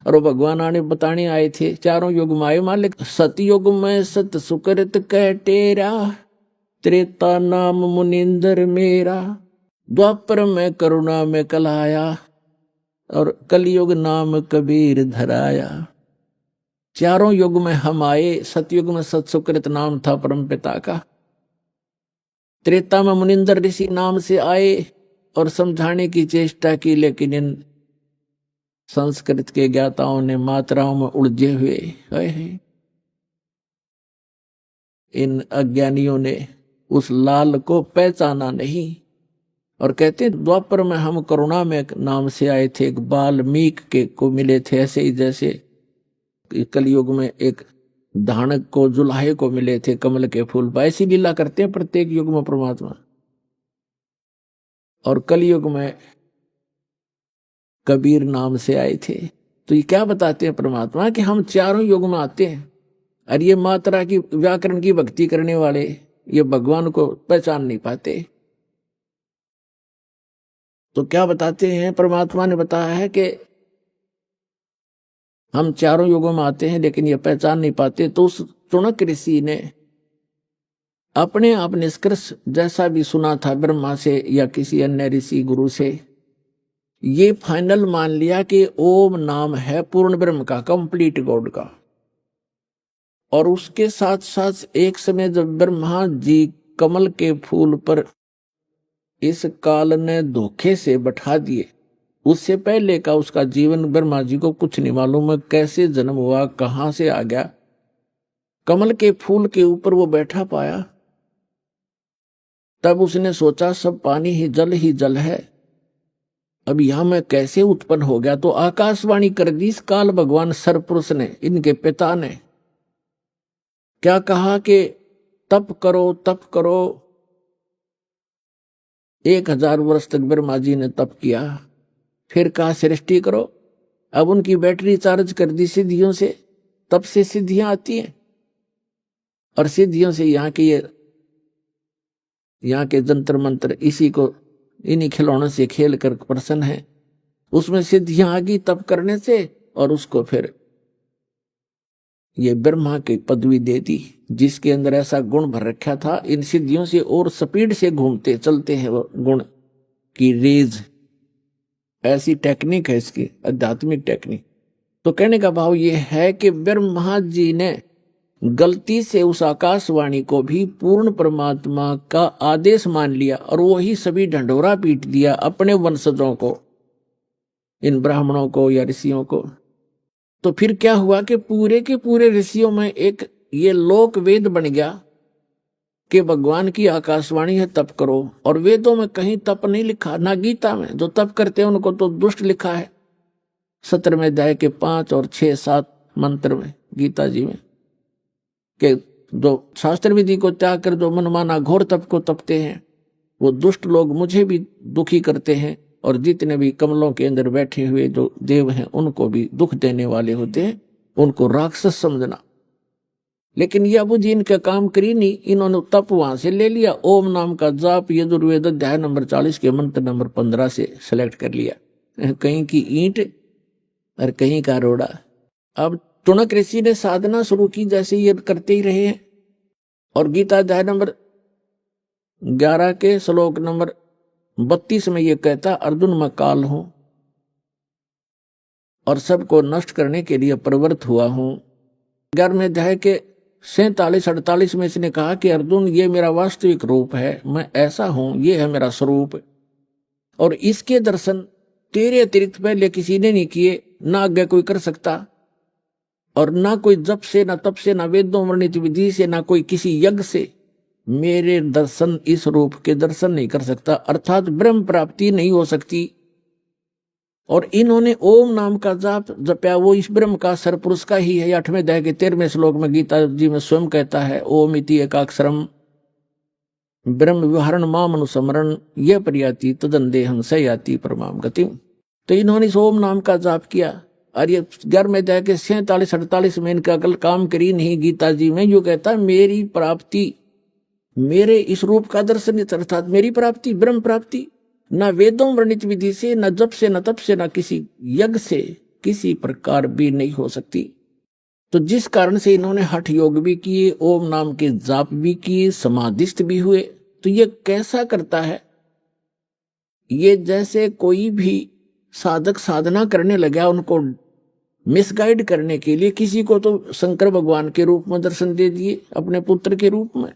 और वो भगवान आने बताने आए थे। चारों युग में आए मालिक। सतयुग में सत सुकृत कह टेरा, त्रेता नाम मुनिंदर मेरा, द्वापर में करुणा में कलाया, और कलयुग नाम कबीर धराया। चारों युग में हम आए। सतयुग में सत सुकृत नाम था परम पिता का, त्रेता में मुनिंदर ऋषि नाम से आए और समझाने की चेष्टा की, लेकिन इन संस्कृत के ज्ञाताओं ने मात्राओं में उलझे हुए इन अज्ञानियों ने उस लाल को पहचाना नहीं। और कहते द्वापर में हम करुणा में नाम से आए थे, एक बाल्मीक के को मिले थे, ऐसे ही जैसे कलयुग में एक धानक को, जुलाहे को मिले थे कमल के फूल पर। ऐसी लीला करते हैं प्रत्येक युग में परमात्मा। और कलयुग में कबीर नाम से आए थे। तो ये क्या बताते हैं परमात्मा कि हम चारों युग में आते हैं, और ये मात्रा की व्याकरण की भक्ति करने वाले ये भगवान को पहचान नहीं पाते। तो क्या बताते हैं, परमात्मा ने बताया है कि हम चारों युगों में आते हैं लेकिन ये पहचान नहीं पाते। तो उस चुनक ऋषि ने अपने आप निष्कर्ष जैसा भी सुना था ब्रह्मा से या किसी अन्य ऋषि गुरु से, ये फाइनल मान लिया कि ओम नाम है पूर्ण ब्रह्म का, कंप्लीट गॉड का। और उसके साथ साथ एक समय जब ब्रह्मा जी कमल के फूल पर इस काल ने धोखे से बैठा दिए, उससे पहले का उसका जीवन ब्रह्मा जी को कुछ नहीं मालूम है, कैसे जन्म हुआ, कहां से आ गया। कमल के फूल के ऊपर वो बैठा पाया, तब उसने सोचा सब पानी ही जल है, अब यहां मैं कैसे उत्पन्न हो गया। तो आकाशवाणी कर दी इस काल भगवान सरपुरुष ने, इनके पिता ने क्या कहा कि तप करो तप करो। 1000 वर्ष तक ब्रह्मा जी ने तप किया, फिर कहा सृष्टि करो। अब उनकी बैटरी चार्ज कर दी सिद्धियों से, तब से सिद्धियां आती हैं, और सिद्धियों से यहाँ के जंतर मंत्र इसी को इन्हीं खिलौनों से खेल कर प्रसन्न है। उसमें सिद्धियां आ गई तप करने से, और उसको फिर ये ब्रह्मा की पदवी दे दी, जिसके अंदर ऐसा गुण भर रखा था। इन सिद्धियों से और स्पीड से घूमते चलते हैं वो गुण की रेज, ऐसी टेक्निक है इसकी, आध्यात्मिक टेक्निक। तो कहने का भाव ये है कि ब्रह्मा जी ने गलती से उस आकाशवाणी को भी पूर्ण परमात्मा का आदेश मान लिया, और वही सभी ढंढोरा पीट दिया अपने वंशजों को, इन ब्राह्मणों को या ऋषियों को। तो फिर क्या हुआ कि पूरे के पूरे ऋषियों में एक ये लोक वेद बन गया कि भगवान की आकाशवाणी है तप करो। और वेदों में कहीं तप नहीं लिखा, ना गीता में। जो तप करते हैं उनको तो दुष्ट लिखा है 17वें अध्याय के 5 और 6, 7 मंत्र में गीता जी में, कि जो शास्त्र विधि को त्याग कर जो मनमाना घोर तप को तपते हैं, वो दुष्ट लोग मुझे भी दुखी करते हैं, और जितने भी कमलों के अंदर बैठे हुए जो देव हैं उनको भी दुख देने वाले होते हैं, उनको राक्षस समझना। लेकिन यह जी इनका काम करी नहीं, इन्होंने तप वहां से ले लिया। ओम नाम का जाप यजुर्वेद अध्याय नंबर 40 के मंत्र नंबर 15 से सेलेक्ट कर लिया, कहीं की ईंट और कहीं का रोड़ा। अब टुणक ऋषि ने साधना शुरू की, जैसे ये करते ही रहे हैं। और गीता अध्याय नंबर 11 के श्लोक नंबर 32 में ये कहता, अर्जुन मैं काल हूं और सबको नष्ट करने के लिए प्रवृत्त हुआ हूं। 11वें अध्याय के 47-48 में इसने कहा कि अर्जुन ये मेरा वास्तविक रूप है, मैं ऐसा हूं, ये है मेरा स्वरूप, और इसके दर्शन तेरे अतिरिक्त पहले किसी ने नहीं किए, ना आगे कोई कर सकता, और ना कोई जप से, ना तप से, ना वेदों वर्णित विधि से, ना कोई किसी यज्ञ से मेरे दर्शन, इस रूप के दर्शन नहीं कर सकता, अर्थात ब्रह्म प्राप्ति नहीं हो सकती। और इन्होंने ओम नाम का जाप जपया, वो इस ब्रह्म का सरपुरुष का ही है। 8वें अध्याय के 13वें श्लोक में गीता जी में स्वयं कहता है, ओम इति एकाक्षरम ब्रह्म विहरण माम अनुस्मरण ये प्रयाति तदंदेहं स याति परमाम गतिम। तो इन्होंने इस ओम नाम का जाप किया, और ये 11वें अध्याय के 47-48 में इनका अकल काम करी नहीं। गीता जी में यो कहता है, मेरी प्राप्ति, मेरे इस रूप का दर्शन, अर्थात मेरी प्राप्ति, ब्रह्म प्राप्ति, ना वेदों वर्णित विधि से, न जप से, न तप से, न किसी यज्ञ से किसी प्रकार भी नहीं हो सकती। तो जिस कारण से इन्होंने हठ योग भी किए, ओम नाम के जाप भी किए, समाधिस्थ भी हुए। तो ये कैसा करता है, ये जैसे कोई भी साधक साधना करने लगा, उनको मिसगाइड करने के लिए किसी को तो शंकर भगवान के रूप में दर्शन दे दिए, अपने पुत्र के रूप में।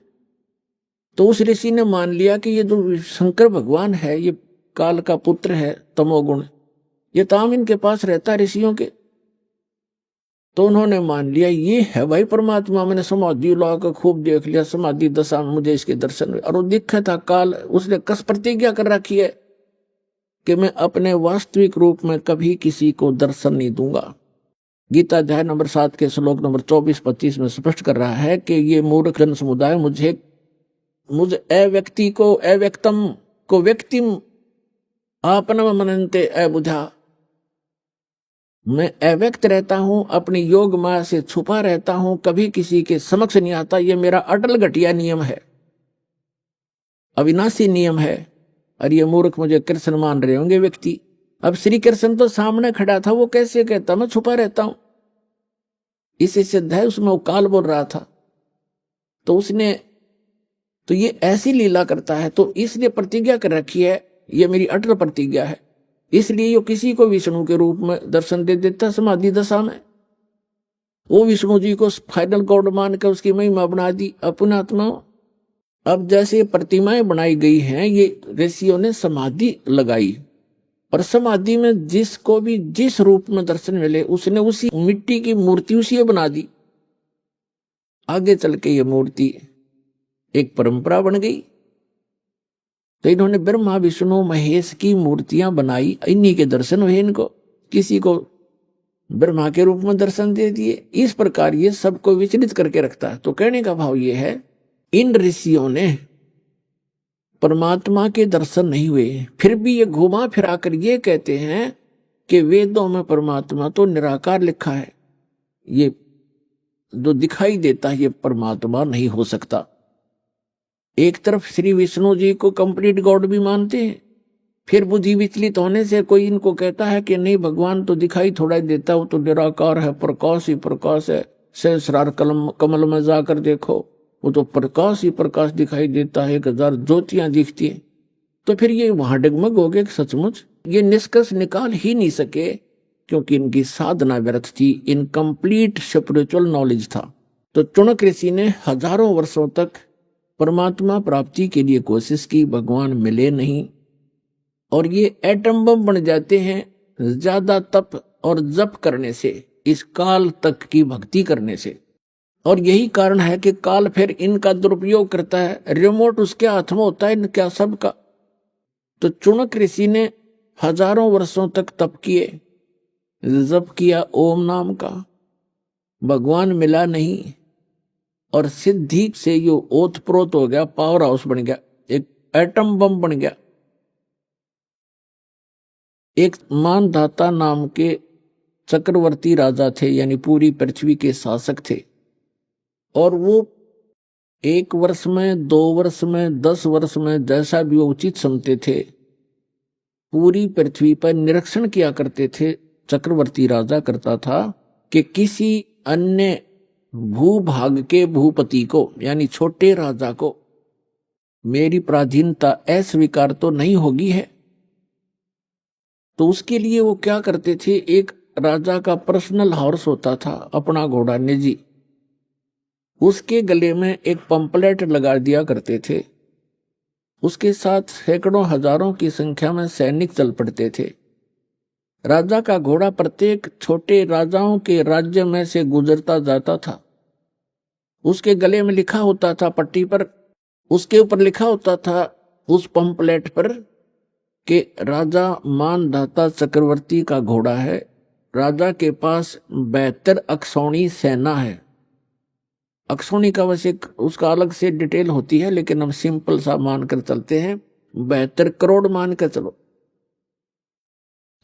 तो उस ऋषि ने मान लिया कि ये जो शंकर भगवान है ये काल का पुत्र है, तमोगुण, ये ताम इनके पास रहता है ऋषियों के। तो उन्होंने मान लिया ये है भाई परमात्मा। मैंने समाधि ला कर खूब देख लिया, समाधि दशा में मुझे इसके दर्शन हुए। और वो दिखा था काल, उसने कस प्रतिज्ञा कर रखी है कि मैं अपने वास्तविक रूप में कभी किसी को दर्शन नहीं दूंगा। गीता अध्याय नंबर 7 के श्लोक नंबर 24-25 में स्पष्ट कर रहा है कि ये मूर्ख जन समुदाय मुझ अव्यक्ति को, अव्यक्तम को व्यक्तिम आपनम मनन्ते अबुझा। मैं अव्यक्त रहता हूं, अपनी योग माया से छुपा रहता हूं, कभी किसी के समक्ष नहीं आता। ये मेरा अटल घटिया नियम है, अविनाशी नियम है। और ये मूर्ख मुझे कृष्ण मान रहे होंगे व्यक्ति। अब श्री कृष्ण तो सामने खड़ा था, वो कैसे कहता मैं छुपा रहता हूं? इसे सिद्ध है उसमें वो काल बोल रहा था। तो उसने तो ये ऐसी लीला करता है, तो इसलिए प्रतिज्ञा कर रखी है, ये मेरी अटल प्रतिज्ञा है। इसलिए ये किसी को विष्णु के रूप में दर्शन दे देता समाधि दशा में। वो विष्णु जी को फाइनल गॉड मान कर उसकी महिमा बना दी अपना आत्मा। अब जैसे प्रतिमाएं बनाई गई हैं, ये ऋषियों ने समाधि लगाई, और समाधि में जिसको भी जिस रूप में दर्शन मिले उसने उसी मिट्टी की मूर्ति उसी बना दी। आगे चल के ये मूर्ति एक परंपरा बन गई। तो इन्होंने ब्रह्मा विष्णु महेश की मूर्तियां बनाई, इन्हीं के दर्शन हुए इनको। किसी को ब्रह्मा के रूप में दर्शन दे दिए। इस प्रकार ये सबको विचलित करके रखता है। तो कहने का भाव ये है, इन ऋषियों ने परमात्मा के दर्शन नहीं हुए, फिर भी ये घुमा फिरा कर ये कहते हैं कि वेदों में परमात्मा तो निराकार लिखा है, ये जो दिखाई देता है ये परमात्मा नहीं हो सकता। एक तरफ श्री विष्णु जी को कंप्लीट गॉड भी मानते हैं, फिर बुद्धि विचलित होने से कोई इनको कहता है कि नहीं भगवान तो दिखाई थोड़ा ही देता, वो तो निराकार है, प्रकाश ही प्रकाश है, सहस्रार कमल में जाकर देखो, वो तो प्रकाश ही प्रकाश दिखाई देता है, 1000 ज्योतियां दिखती हैं। तो फिर ये वहां डगमग हो गए। सचमुच ये निष्कर्ष निकाल ही नहीं सके, क्योंकि इनकी साधना व्यर्थ थी, इनकम्प्लीट स्पिरिचुअल नॉलेज था। तो चुनक ऋषि ने हजारों वर्षों तक परमात्मा प्राप्ति के लिए कोशिश की, भगवान मिले नहीं, और ये एटम बम बन जाते हैं ज्यादा तप और जप करने से, इस काल तक की भक्ति करने से। और यही कारण है कि काल फिर इनका दुरुपयोग करता है, रिमोट उसके हाथ में होता है इनका सबका। तो चुनक ऋषि ने हजारों वर्षों तक तप किए, जप किया ओम नाम का, भगवान मिला नहीं, और सिद्धि से यो ओतप्रोत हो गया, पावर हाउस बन गया, एक एटम बम बन गया। एक मानधाता नाम के चक्रवर्ती राजा थे, यानी पूरी पृथ्वी के शासक थे, और वो 1 वर्ष में, 2 वर्ष में, 10 वर्ष में, जैसा भी वो उचित समझते थे, पूरी पृथ्वी पर निरीक्षण किया करते थे। चक्रवर्ती राजा करता था कि किसी अन्य भूभाग के भूपति को, यानी छोटे राजा को, मेरी पराधीनता अस्वीकार तो नहीं होगी है। तो उसके लिए वो क्या करते थे, एक राजा का पर्सनल हॉर्स होता था, अपना घोड़ा निजी, उसके गले में एक पंपलेट लगा दिया करते थे। उसके साथ सैकड़ों हजारों की संख्या में सैनिक चल पड़ते थे। राजा का घोड़ा प्रत्येक छोटे राजाओं के राज्य में से गुजरता जाता था। उसके गले में लिखा होता था, पट्टी पर उसके ऊपर लिखा होता था उस पंपलेट पर कि राजा मानधाता चक्रवर्ती का घोड़ा है, राजा के पास 72 अक्षौणी सेना है। अक्षौणी का वैसे उसका अलग से डिटेल होती है, लेकिन हम सिंपल सा मानकर चलते हैं, 72 करोड़ मानकर चलो।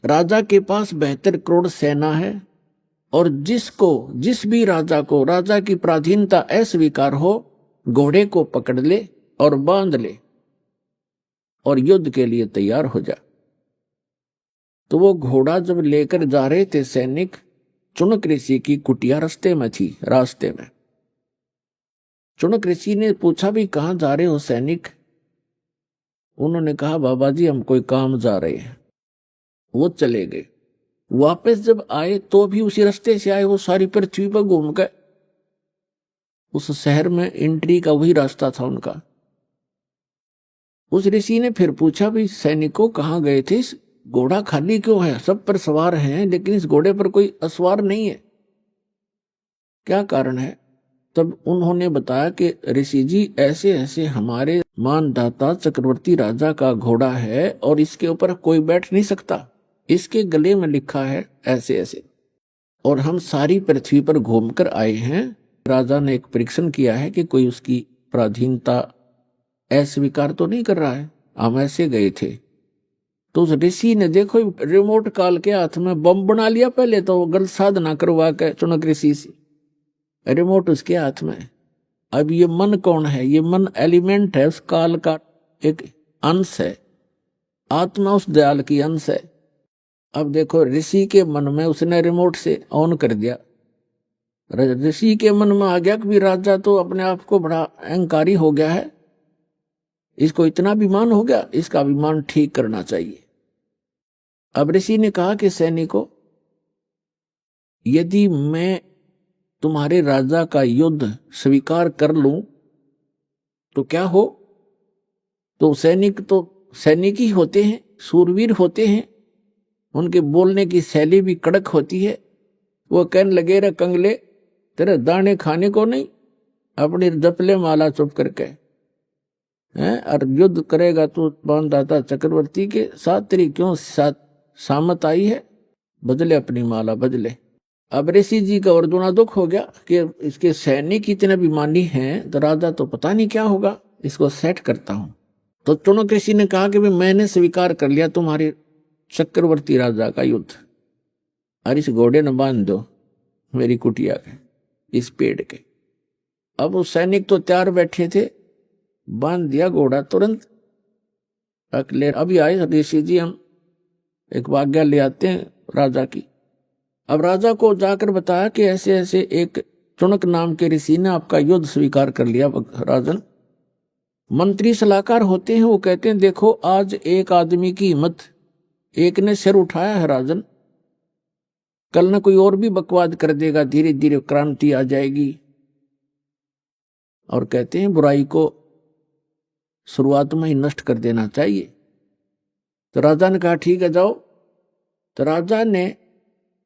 राजा के पास 72 करोड़ सेना है, और जिस भी राजा को राजा की पराधीनता अस्वीकार हो, घोड़े को पकड़ ले और बांध ले और युद्ध के लिए तैयार हो जा। तो वो घोड़ा जब लेकर जा रहे थे सैनिक, चुनक ऋषि की कुटिया रास्ते में थी। रास्ते में चुनक ऋषि ने पूछा भी कहां जा रहे हो सैनिक? उन्होंने कहा बाबा जी हम कोई काम जा रहे हैं। वो चले गए। वापस जब आए तो भी उसी रास्ते से आए, वो सारी पृथ्वी पर घूम गए। उस शहर में एंट्री का वही रास्ता था उनका। उस ऋषि ने फिर पूछा भी सैनिकों कहां गए थे, इस घोड़ा खाली क्यों है? सब पर सवार हैं लेकिन इस घोड़े पर कोई असवार नहीं है, क्या कारण है? तब उन्होंने बताया कि ऋषि जी ऐसे ऐसे हमारे मानधाता चक्रवर्ती राजा का घोड़ा है और इसके ऊपर कोई बैठ नहीं सकता, इसके गले में लिखा है ऐसे ऐसे, और हम सारी पृथ्वी पर घूमकर आए हैं। राजा ने एक परीक्षण किया है कि कोई उसकी पराधीनता अस्वीकार तो नहीं कर रहा है, हम ऐसे गए थे। तो उस ऋषि ने देखो रिमोट काल के हाथ में बम बना लिया, पहले तो गलत साधना करवा के चुनक ऋषि से, रिमोट उसके हाथ में। अब ये मन कौन है? ये मन एलिमेंट है, उस काल का एक अंश है, आत्मा उस दयाल की अंश है। अब देखो ऋषि के मन में उसने रिमोट से ऑन कर दिया, ऋषि के मन में आ गया कि राजा तो अपने आप को बड़ा अहंकारी हो गया है, इसको इतना अभिमान हो गया, इसका अभिमान ठीक करना चाहिए। अब ऋषि ने कहा कि सैनिकों, यदि मैं तुम्हारे राजा का युद्ध स्वीकार कर लूं तो क्या हो? तो सैनिक ही होते हैं, सूरवीर होते हैं, उनके बोलने की शैली भी कड़क होती है। वो कहने लगे, रे कंगले, तेरे दाने खाने को नहीं, अपनी जपले माला चुप करके हैं, और युद्ध करेगा तो बांधाता चक्रवर्ती के साथ, तेरी क्यों साथ सामत आई है? बदले अपनी माला, बदले। अब ऋषि जी का और दूना दुख हो गया कि इसके सैनिक इतने अभिमानी हैं, तो राजा तो पता नहीं क्या होगा, इसको सेट करता हूं। तो चुनक ऋषि ने कहा कि भाई मैंने स्वीकार कर लिया तुम्हारे चक्रवर्ती राजा का युद्ध, और इस घोड़े न बांध दो मेरी कुटिया के, इस पेड़ के। अब वो सैनिक तो तैयार बैठे थे, बांध दिया घोड़ा तुरंत। अगले अभी आए ऋषि जी, हम एक आज्ञा ले आते हैं राजा की। अब राजा को जाकर बताया कि ऐसे ऐसे एक चुनक नाम के ऋषि ने आपका युद्ध स्वीकार कर लिया। राजन, मंत्री सलाहकार होते हैं, वो कहते हैं देखो आज एक आदमी की हिम्मत, एक ने सिर उठाया है राजन, कल न कोई और भी बकवाद कर देगा, धीरे धीरे क्रांति आ जाएगी। और कहते हैं बुराई को शुरुआत में ही नष्ट कर देना चाहिए। तो राजा ने कहा ठीक है जाओ। तो राजा ने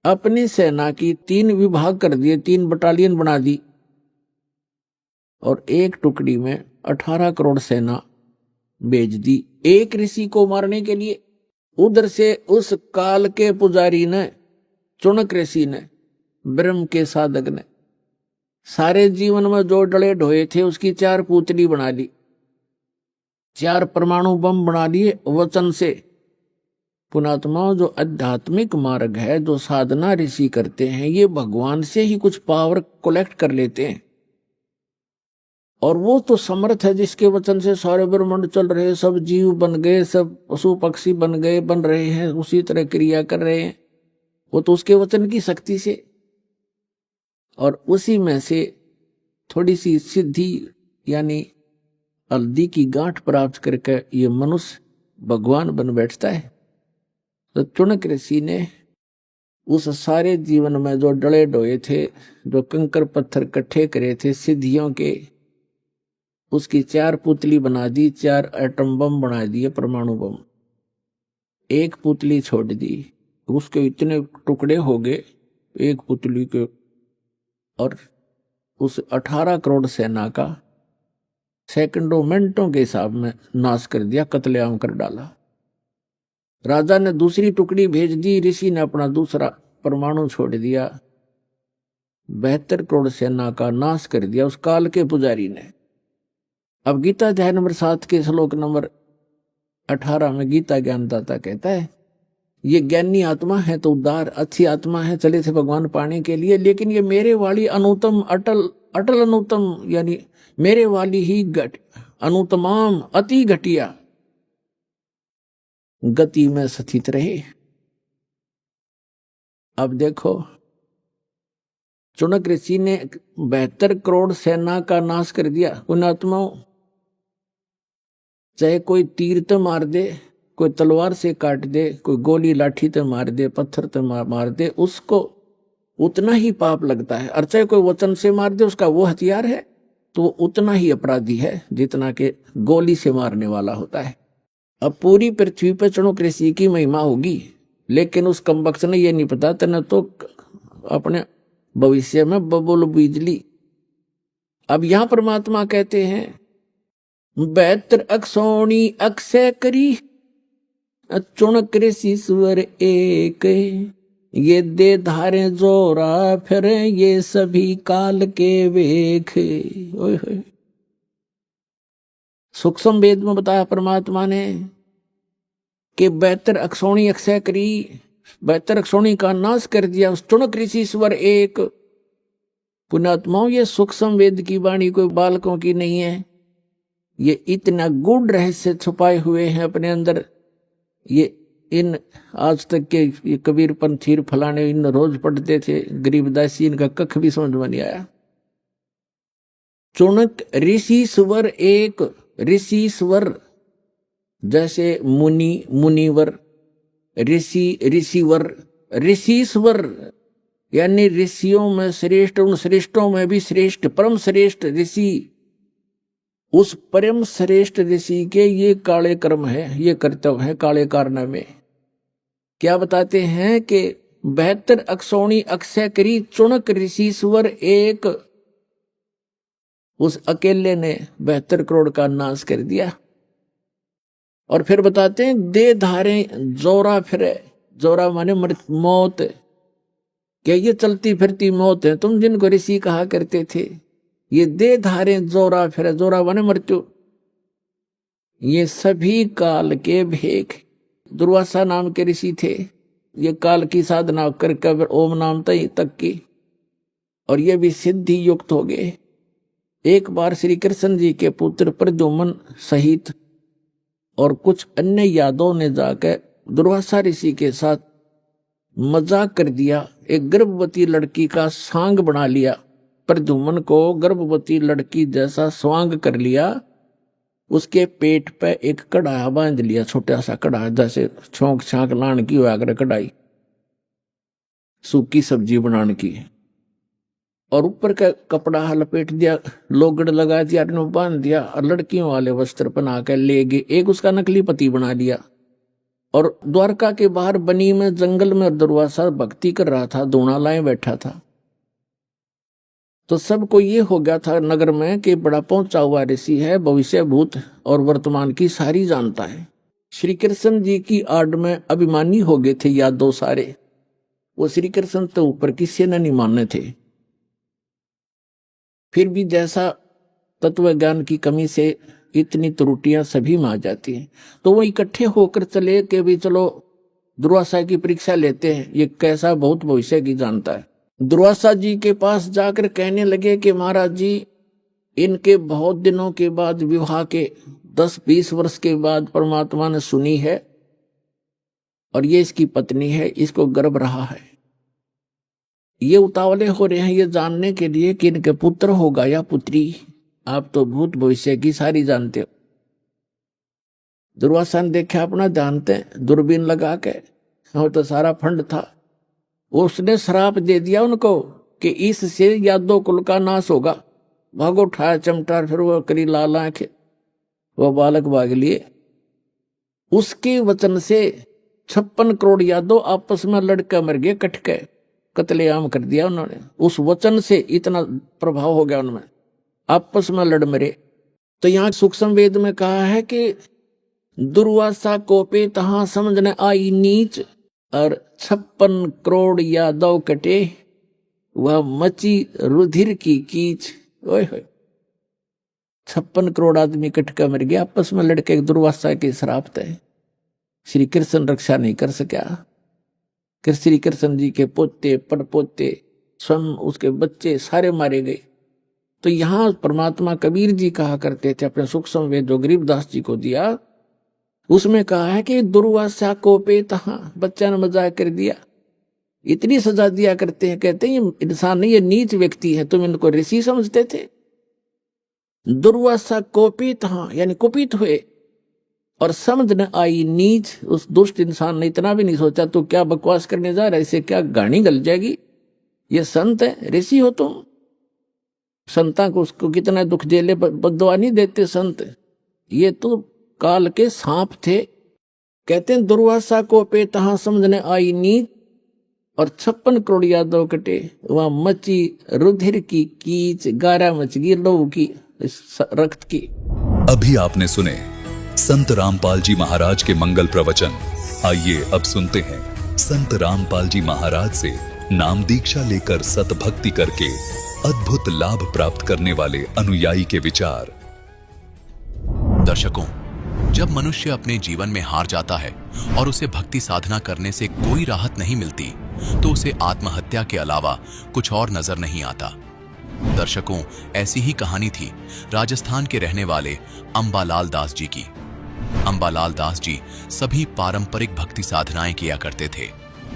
अपनी सेना की 3 विभाग कर दिए, 3 बटालियन बना दी, और एक टुकड़ी में 18 करोड़ सेना भेज दी एक ऋषि को मारने के लिए। उधर से उस काल के पुजारी ने, चुनक ऋषि ने, ब्रह्म के साधक ने, सारे जीवन में जो डले ढोए थे उसकी 4 पुतली बना ली, 4 परमाणु बम बना लिए वचन से। पुणात्माओं, जो आध्यात्मिक मार्ग है, जो साधना ऋषि करते हैं, ये भगवान से ही कुछ पावर कलेक्ट कर लेते हैं, और वो तो समर्थ है जिसके वचन से सारे ब्रह्मांड चल रहे, सब जीव बन गए, सब पशु पक्षी बन गए, बन रहे हैं, उसी तरह क्रिया कर रहे हैं, वो तो उसके वचन की शक्ति से। और उसी में से थोड़ी सी सिद्धि यानी हल्दी की गांठ प्राप्त करके ये मनुष्य भगवान बन बैठता है। तो चुनक ऋषि ने उस सारे जीवन में जो डले डोए थे, जो कंकर पत्थर इकट्ठे करे थे सिद्धियों के, उसकी 4 पुतली बना दी, 4 एटम बम बना दिए, परमाणु बम। एक पुतली छोड़ दी, उसके इतने टुकड़े हो गए एक पुतली के, और उस 18 करोड़ सेना का सेकंडों मिनटों के हिसाब में नाश कर दिया, कत्लेआम कर डाला। राजा ने दूसरी टुकड़ी भेज दी, ऋषि ने अपना दूसरा परमाणु छोड़ दिया, 72 करोड़ सेना का नाश कर दिया उस काल के पुजारी ने। अब गीता अध्याय नंबर 7 के श्लोक नंबर 18 में गीता ज्ञानदाता कहता है, ये ज्ञानी आत्मा है तो उदार अच्छी आत्मा है, चले थे भगवान पाने के लिए, लेकिन ये मेरे वाली अनुतम अटल अटल अनुतम यानी मेरे वाली ही अनुतमाम अति घटिया गति में स्थित रहे। अब देखो चुनक ऋषि ने 72 करोड़ सेना का नाश कर दिया। उन आत्माओं, चाहे कोई तीर तो मार दे, कोई तलवार से काट दे, कोई गोली लाठी तो मार दे, पत्थर तो मार दे, उसको उतना ही पाप लगता है। और चाहे कोई वचन से मार दे, उसका वो हथियार है तो उतना ही अपराधी है जितना के गोली से मारने वाला होता है। अब पूरी पृथ्वी पर चुनक ऋषि की महिमा होगी, लेकिन उस कमबख्त ने ये नहीं पता तेने तो अपने भविष्य में बबुल बिजली। अब यहां परमात्मा कहते हैं 72 अक्षोणी अक्षय करी चुनक ऋषि स्वर एक, ये दे धारे जोरा फिर ये सभी काल के वेख। सूक्ष्म वेद में बताया परमात्मा ने कि बेहतर अक्षौणी अक्षय करी, बेहतर अक्षौणी का नाश कर दिया। चुणक ऋषि स्वर एक। पुण्यात्माओं, ये सूक्ष्म वेद की वाणी कोई बालकों की नहीं है। ये इतना गूढ़ रहस्य छुपाए हुए हैं अपने अंदर। ये इन आज तक के ये कबीर पंथीर फलाने इन रोज पढ़ते थे, गरीबदासी इनका कख भी समझ में नहीं आया। चुणक ऋषि स्वर एक। ऋषि स्वर जैसे मुनि मुनिवर, ऋषि ऋषिवर, ऋषिश्वर यानी ऋषियों में श्रेष्ठ, उन श्रेष्ठों में भी श्रेष्ठ, परम श्रेष्ठ ऋषि। उस परम श्रेष्ठ ऋषि के ये काले कर्म है, ये कर्तव्य है काले कारनामे। क्या बताते हैं कि बेहतर अक्षौणी अक्षय करी, चुणक ऋषिश्वर एक। उस अकेले ने 72 करोड़ का नाश कर दिया। और फिर बताते हैं दे धारे जोरा फिरे। जोरा माने मौत। क्या ये चलती फिरती मौत है तुम जिनको ऋषि कहा करते थे? ये दे धारे जोरा फिरे। जोरा माने मृत्यु। ये सभी काल के भेख। दुर्वासा नाम के ऋषि थे। ये काल की साधना करके ओम नाम तक की, और ये भी सिद्धि युक्त हो गए। एक बार श्री कृष्ण जी के पुत्र प्रद्युम्न सहित और कुछ अन्य यादवों ने जाकर दुर्वासा ऋषि के साथ मजाक कर दिया। एक गर्भवती लड़की का सांग बना लिया। प्रद्युम्न को गर्भवती लड़की जैसा स्वांग कर लिया। उसके पेट पे एक कढ़ा बांध लिया, छोटा सा कढ़ा, जैसे छोंक छांक लान की हुआ कर कढ़ाई, सूखी सब्जी बनाने की, और ऊपर का कपड़ा लपेट दिया, लोगड़ लगा दिया, बांध दिया, और लड़कियों वाले वस्त्र पहना कर ले गए। एक उसका नकली पति बना लिया। और द्वारका के बाहर बनी में जंगल में दुर्वासा भक्ति कर रहा था, दूना लाए बैठा था। तो सबको ये हो गया था नगर में कि बड़ा पहुंचा हुआ ऋषि है, भविष्य भूत और वर्तमान की सारी जानता है। श्री कृष्ण जी की आड़ में अभिमानी हो गए थे यादव सारे। वो श्री कृष्ण तो ऊपर किसी ने नहीं मानने थे। फिर भी जैसा तत्व ज्ञान की कमी से इतनी त्रुटियां सभी में आ जाती हैं, तो वो इकट्ठे होकर चले कि भी चलो दुर्वासा की परीक्षा लेते हैं, ये कैसा बहुत भविष्य की जानता है। दुर्वासा जी के पास जाकर कहने लगे कि महाराज जी, इनके बहुत दिनों के बाद विवाह के 10-20 वर्ष के बाद परमात्मा ने सुनी है, और ये इसकी पत्नी है, इसको गर्भ रहा है। ये उतावले हो रहे हैं ये जानने के लिए कि इनके पुत्र होगा या पुत्री। आप तो भूत भविष्य की सारी जानते हो। दुर्वासा ने देखा अपना जानते, दूरबीन लगा के, वो तो सारा फंड था। उसने श्राप दे दिया उनको कि इससे यादव कुल का नाश होगा। भागो उठाया चमटा, फिर वो करी लाल आंखें, वो बालक भाग लिए। उसके वचन से 56 करोड़ यादव आपस में लड़के मर गए, कट के कत्लेआम कर दिया उन्होंने। उस वचन से इतना प्रभाव हो गया उनमें, आपस में लड़ मरे। तो यहाँ सूक्ष्म वेद में कहा है कि दुर्वासा कोपे तहां समझने आई नीच, और 56 करोड़ यादव कटे, वह मची रुधिर की कीच। ओए होए, 56 करोड़ आदमी कट कर मर गया आपस में लड़के। दुर्वासा के श्राप थे। श्री कृष्ण रक्षा नहीं कर सका। श्री कृष्ण जी के पोते परपोते स्वयं उसके बच्चे सारे मारे गए। तो यहाँ परमात्मा कबीर जी कहा करते थे अपने सूक्ष्म वेद जो गरीबदास जी को दिया, उसमें कहा है कि दुर्वासा को पे तहां, बच्चा ने मजाक कर दिया। इतनी सजा दिया करते हैं, कहते हैं ये इंसान नहीं, ये नीच व्यक्ति है, तुम इनको ऋषि समझते थे। दुर्वासा कोपित, हाँ यानी कुपित हुए और समझ न आई नीच। उस दुष्ट इंसान ने इतना भी नहीं सोचा तू क्या बकवास करने जा रहा है, इससे क्या गाड़ी गल जाएगी, ये संत है, ऋषि हो तुम। संता को उसको कितना दुख झेले, बददुआ नहीं देते संत। ये तो काल के सांप थे। कहते हैं दुर्वासा को पे तहां समझने आई नीच, और 56 करोड़ यादव कटे, वहां मची रुधिर की कीच, गारा मच गई लोगों की रक्त की। अभी आपने सुने संत रामपाल जी महाराज के मंगल प्रवचन। आइए अब सुनते हैं संत रामपाल जी महाराज से नाम दीक्षा लेकर सत भक्ति करके अद्भुत लाभ प्राप्त करने वाले अनुयायी के विचार। दर्शकों, जब मनुष्य अपने जीवन में हार जाता है और उसे भक्ति साधना करने से कोई राहत नहीं मिलती, तो उसे आत्महत्या के अलावा कुछ और नजर नहीं आता। दर्शकों, ऐसी ही कहानी थी राजस्थान के रहने वाले अंबालाल दास जी की। अंबालाल दास जी सभी पारंपरिक भक्ति साधनाएं किया करते थे।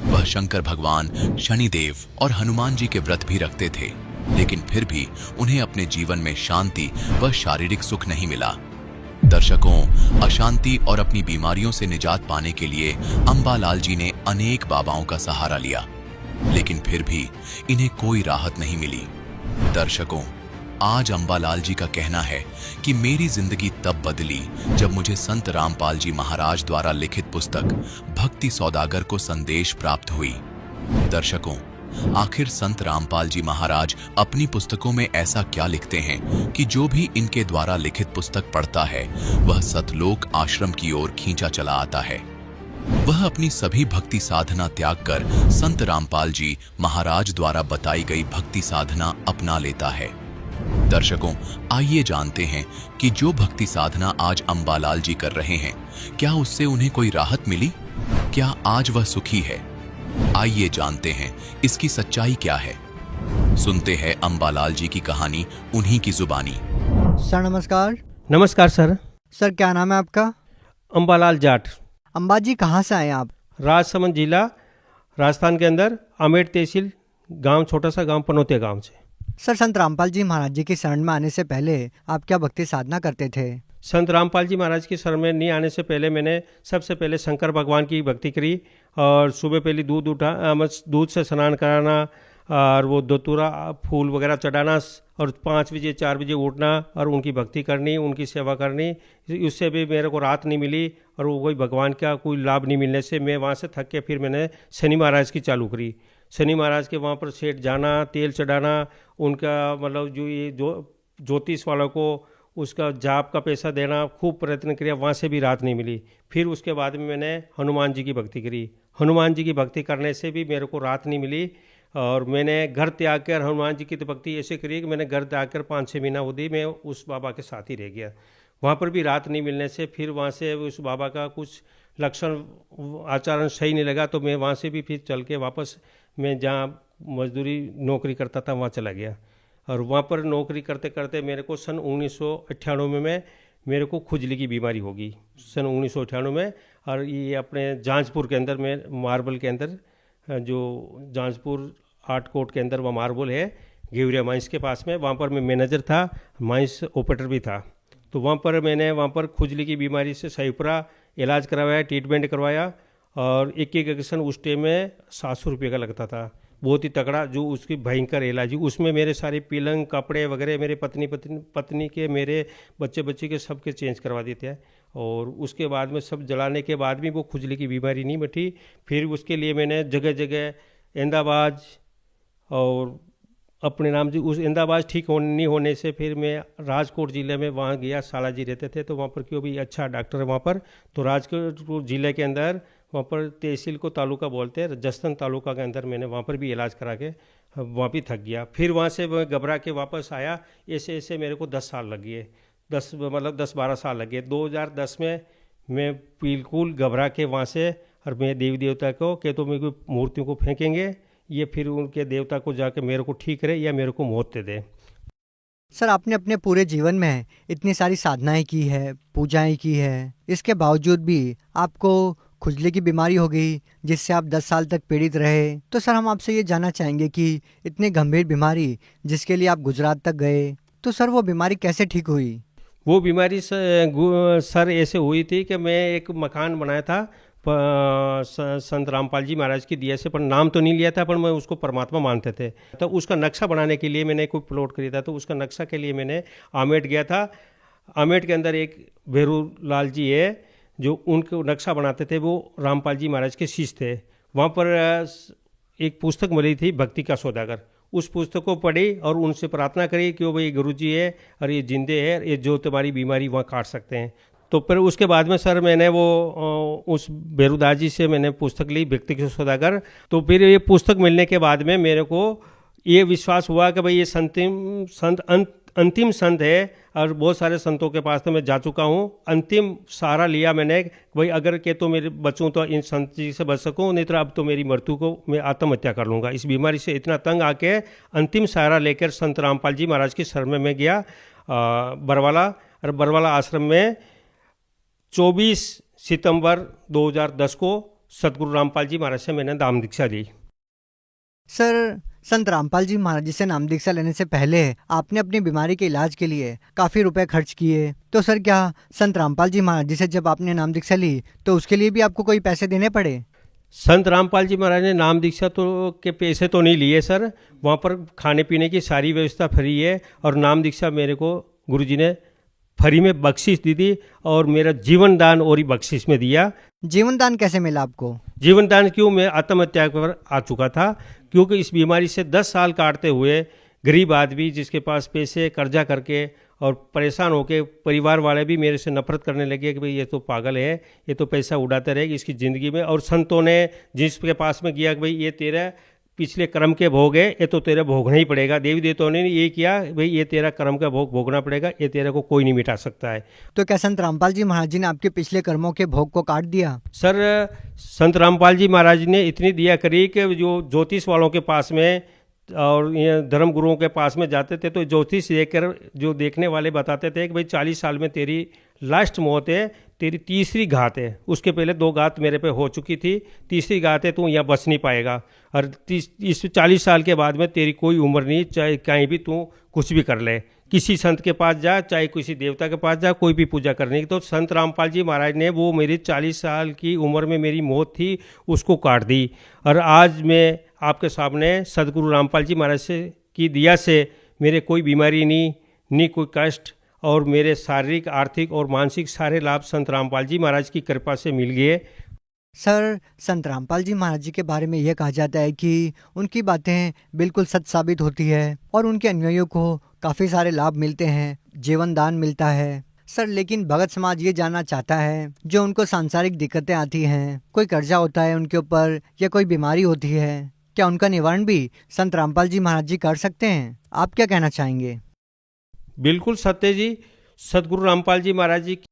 वह शंकर भगवान, शनिदेव और हनुमान जी के व्रत भी रखते थे, लेकिन फिर भी उन्हें अपने जीवन में शांति व शारीरिक सुख नहीं मिला। दर्शकों, अशांति और अपनी बीमारियों से निजात पाने के लिए अंबालाल जी ने अनेक बाबाओं का सहारा लिया, लेकिन फिर भी इन्हें कोई राहत नहीं मिली। दर्शकों, आज अंबालाल जी का कहना है कि मेरी जिंदगी तब बदली जब मुझे संत रामपाल जी महाराज द्वारा लिखित पुस्तक भक्ति सौदागर को संदेश प्राप्त हुई। दर्शकों, आखिर संत रामपाल जी महाराज अपनी पुस्तकों में ऐसा क्या लिखते हैं कि जो भी इनके द्वारा लिखित पुस्तक पढ़ता है वह सतलोक आश्रम की ओर खींचा चला आता है। वह अपनी सभी भक्ति साधना त्याग कर संत रामपाल जी महाराज द्वारा बताई गई भक्ति साधना अपना लेता है। दर्शकों, आइए जानते हैं कि जो भक्ति साधना आज अंबालाल जी कर रहे हैं, क्या उससे उन्हें कोई राहत मिली? क्या आज वह सुखी है? आइए जानते हैं इसकी सच्चाई क्या है। सुनते हैं अंबालाल जी की कहानी उन्हीं की जुबानी। सर नमस्कार। नमस्कार सर। सर क्या नाम है आपका? अंबालाल जाट। अंबा जी कहाँ से आए आप? राजसमंद जिला राजस्थान के अंदर आमेर तहसील गांव, छोटा सा गांव पनौतिया गांव से। सर संत रामपाल जी महाराज जी की शरण में आने से पहले आप क्या भक्ति साधना करते थे? संत रामपाल जी महाराज की शरण में नहीं आने से पहले मैंने सबसे पहले शंकर भगवान की भक्ति करी और सुबह पहले दूध से स्नान कराना और वो धतूरा फूल वगैरह चढ़ाना और 5 बजे 4 बजे उठना और उनकी भक्ति करनी, उनकी सेवा करनी। उससे भी मेरे को राहत नहीं मिली और वो कोई भगवान का कोई लाभ नहीं मिलने से मैं वहाँ से थक के फिर मैंने शनि महाराज की चालू करी। शनि महाराज के वहाँ पर सेठ जाना, तेल चढ़ाना, उनका मतलब जो ये ज्योतिष वालों को उसका जाप का पैसा देना, खूब प्रयत्न किया, वहाँ से भी राहत नहीं मिली। फिर उसके बाद में मैंने हनुमान जी की भक्ति करी। हनुमान जी की भक्ति करने से भी मेरे को राहत नहीं मिली और मैंने घर त्याग कर हनुमान जी की तो भक्ति ऐसे करी कि मैंने घर त्याग कर 5-6 महीना होती मैं उस बाबा के साथ ही रह गया। वहाँ पर भी राहत नहीं मिलने से फिर वहाँ से उस बाबा का कुछ लक्षण आचरण सही नहीं लगा, तो मैं वहाँ से भी फिर चल के वापस मैं जहाँ मजदूरी नौकरी करता था वहाँ चला गया। और वहाँ पर नौकरी करते करते मेरे को सन 1998 में मेरे को खुजली की बीमारी होगी, सन 1998 में। और ये अपने जांजपुर के अंदर में मार्बल के अंदर, जो जांजपुर आर्ट कोर्ट के अंदर वह मार्बल है, घेवरिया माइंस के पास में, वहाँ पर मैं मैनेजर था, माइंस ऑपरेटर भी था। तो वहाँ पर मैंने खुजली की बीमारी से सही पूरा इलाज करवाया, ट्रीटमेंट करवाया और एक इंजेक्शन उस टाइम में 700 रुपये का लगता था, बहुत ही तगड़ा, जो उसकी भयंकर इलाज। उसमें मेरे सारे पलंग कपड़े वगैरह मेरे पत्नी के, मेरे बच्चे के सबके चेंज करवा देते हैं। और उसके बाद में सब जलाने के बाद भी वो खुजली की बीमारी नहीं मिटी। फिर उसके लिए मैंने जगह जगह इंदाबाज और अपने नाम जी, उस इंदाबाज ठीक नहीं होने से फिर मैं राजकोट ज़िले में वहाँ गया। साला जी रहते थे तो वहाँ पर क्यों भी अच्छा डॉक्टर है वहाँ पर, तो राजकोट ज़िले के अंदर वहाँ पर तहसील को तालुका बोलते हैं, जसदन तालुका के अंदर मैंने वहाँ पर भी इलाज करा के वहाँ भी थक गया। फिर वहाँ से मैं घबरा के वापस आया। ऐसे ऐसे मेरे को 10 साल लग गए, 10-12 साल लग गए। 2010 में मैं बिल्कुल घबरा के वहाँ से, और मैं देवी देवता को कि तो मेरे को मूर्तियों को फेंकेंगे, ये फिर उनके देवता को जाके मेरे को ठीक करे या मेरे को मौत दे दे। सर आपने अपने पूरे जीवन में इतनी सारी साधनाएं की है, पूजाएं की है, इसके बावजूद भी आपको खुजली की बीमारी हो गई जिससे आप 10 साल तक पीड़ित रहे। तो सर हम आपसे ये जानना चाहेंगे कि इतनी गंभीर बीमारी जिसके लिए आप गुजरात तक गए, तो सर वो बीमारी कैसे ठीक हुई? वो बीमारी सर ऐसे हुई थी कि मैं एक मकान बनाया था संत रामपाल जी महाराज की दिया से, पर नाम तो नहीं लिया था, पर मैं उसको परमात्मा मानते थे। तो उसका नक्शा बनाने के लिए मैंने कोई प्लॉट खरीदा, तो उसका नक्शा के लिए मैंने आमेट गया था। आमेट के अंदर एक भैरू लाल जी है जो उनको नक्शा बनाते थे, वो रामपाल जी महाराज के शिष्य थे। वहाँ पर एक पुस्तक मिली थी भक्ति का सौदागर, उस पुस्तक को पढ़ी और उनसे प्रार्थना करी कि वो भाई गुरु जी है और ये जिंदे है, ये जो तुम्हारी बीमारी वहाँ काट सकते हैं। तो फिर उसके बाद में सर मैंने वो उस बेरुदास जी से मैंने पुस्तक ली भक्ति के सौदागर। तो फिर ये पुस्तक मिलने के बाद में मेरे को ये विश्वास हुआ कि भाई ये संत अंतिम संत है और बहुत सारे संतों के पास तो मैं जा चुका हूँ। अंतिम सहारा लिया मैंने, भाई अगर के तो मेरे बचूं तो इन संत जी से बच सकूँ, नहीं तो अब तो मेरी मृत्यु को मैं आत्महत्या कर लूँगा। इस बीमारी से इतना तंग आके अंतिम सहारा लेकर संत रामपाल जी महाराज की शरण में मैं गया बरवाला। और बरवाला आश्रम में 24 सितंबर 2010 को सतगुरु रामपाल जी महाराज से मैंने नाम दीक्षा ली। सर, संत रामपाल जी महाराज जी से नाम दीक्षा लेने से पहले आपने अपनी बीमारी के इलाज के लिए काफी रुपए खर्च किए, तो सर क्या संत रामपाल जी महाराज जी से जब आपने नाम दीक्षा ली तो उसके लिए भी आपको कोई पैसे देने पड़े? संत रामपाल जी महाराज ने नाम दीक्षा तो के पैसे तो नहीं लिए सर, वहाँ पर खाने पीने की सारी व्यवस्था फ्री है और नाम दीक्षा मेरे को गुरुजी ने फ्री में बख्शिश दी थी और मेरा जीवन दान और ही बख्शिश में दिया। जीवन दान कैसे मिला आपको? जीवन दान क्यों, मैं आत्महत्या पर आ चुका था, क्योंकि इस बीमारी से 10 साल काटते हुए गरीब आदमी जिसके पास पैसे कर्जा करके और परेशान होके परिवार वाले भी मेरे से नफरत करने लगे कि भाई ये तो पागल है, ये तो पैसा उड़ाते रहेगी इसकी ज़िंदगी में। और संतों ने जिसके पास में गया कि भाई ये तेरा पिछले कर्म के भोग है, ये तो तेरा भोगना ही पड़ेगा। देवी देवताओं ने ये किया, भाई ये तेरा कर्म का भोग भोगना पड़ेगा, ये तेरे को कोई नहीं मिटा सकता है। तो क्या संत रामपाल जी महाराज जी ने आपके पिछले कर्मों के भोग को काट दिया? सर, संत रामपाल जी महाराज ने इतनी दिया करी कि जो ज्योतिष वालों के पास में और ये धर्म गुरुओं के पास में जाते थे तो ज्योतिष देखकर जो देखने वाले बताते थे कि भाई 40 साल में तेरी लास्ट मौत है, तेरी तीसरी घात है। उसके पहले 2 घात मेरे पे हो चुकी थी, तीसरी घात है, तू यहाँ बच नहीं पाएगा। और इस 40 साल के बाद में तेरी कोई उम्र नहीं, चाहे कहीं भी तू कुछ भी कर ले, किसी संत के पास जा, चाहे किसी देवता के पास जा, कोई भी पूजा करने की। तो संत रामपाल जी महाराज ने वो मेरी 40 साल की उम्र में मेरी मौत थी उसको काट दी। और आज मैं आपके सामने सदगुरु रामपाल जी महाराज से की दिया से मेरे कोई बीमारी नहीं कोई कष्ट, और मेरे शारीरिक आर्थिक और मानसिक सारे लाभ संत रामपाल जी महाराज की कृपा से मिल गए। सर, संत रामपाल जी महाराज जी के बारे में यह कहा जाता है कि उनकी बातें बिल्कुल सच साबित होती है और उनके अनुयायियों को काफ़ी सारे लाभ मिलते हैं, जीवन दान मिलता है। सर, लेकिन भगत समाज ये जानना चाहता है, जो उनको सांसारिक दिक्कतें आती हैं, कोई कर्जा होता है उनके ऊपर या कोई बीमारी होती है, क्या उनका निवारण भी संत रामपाल जी महाराज जी कर सकते हैं? आप क्या कहना चाहेंगे? बिल्कुल सत्य जी, सदगुरु रामपाल जी महाराज जी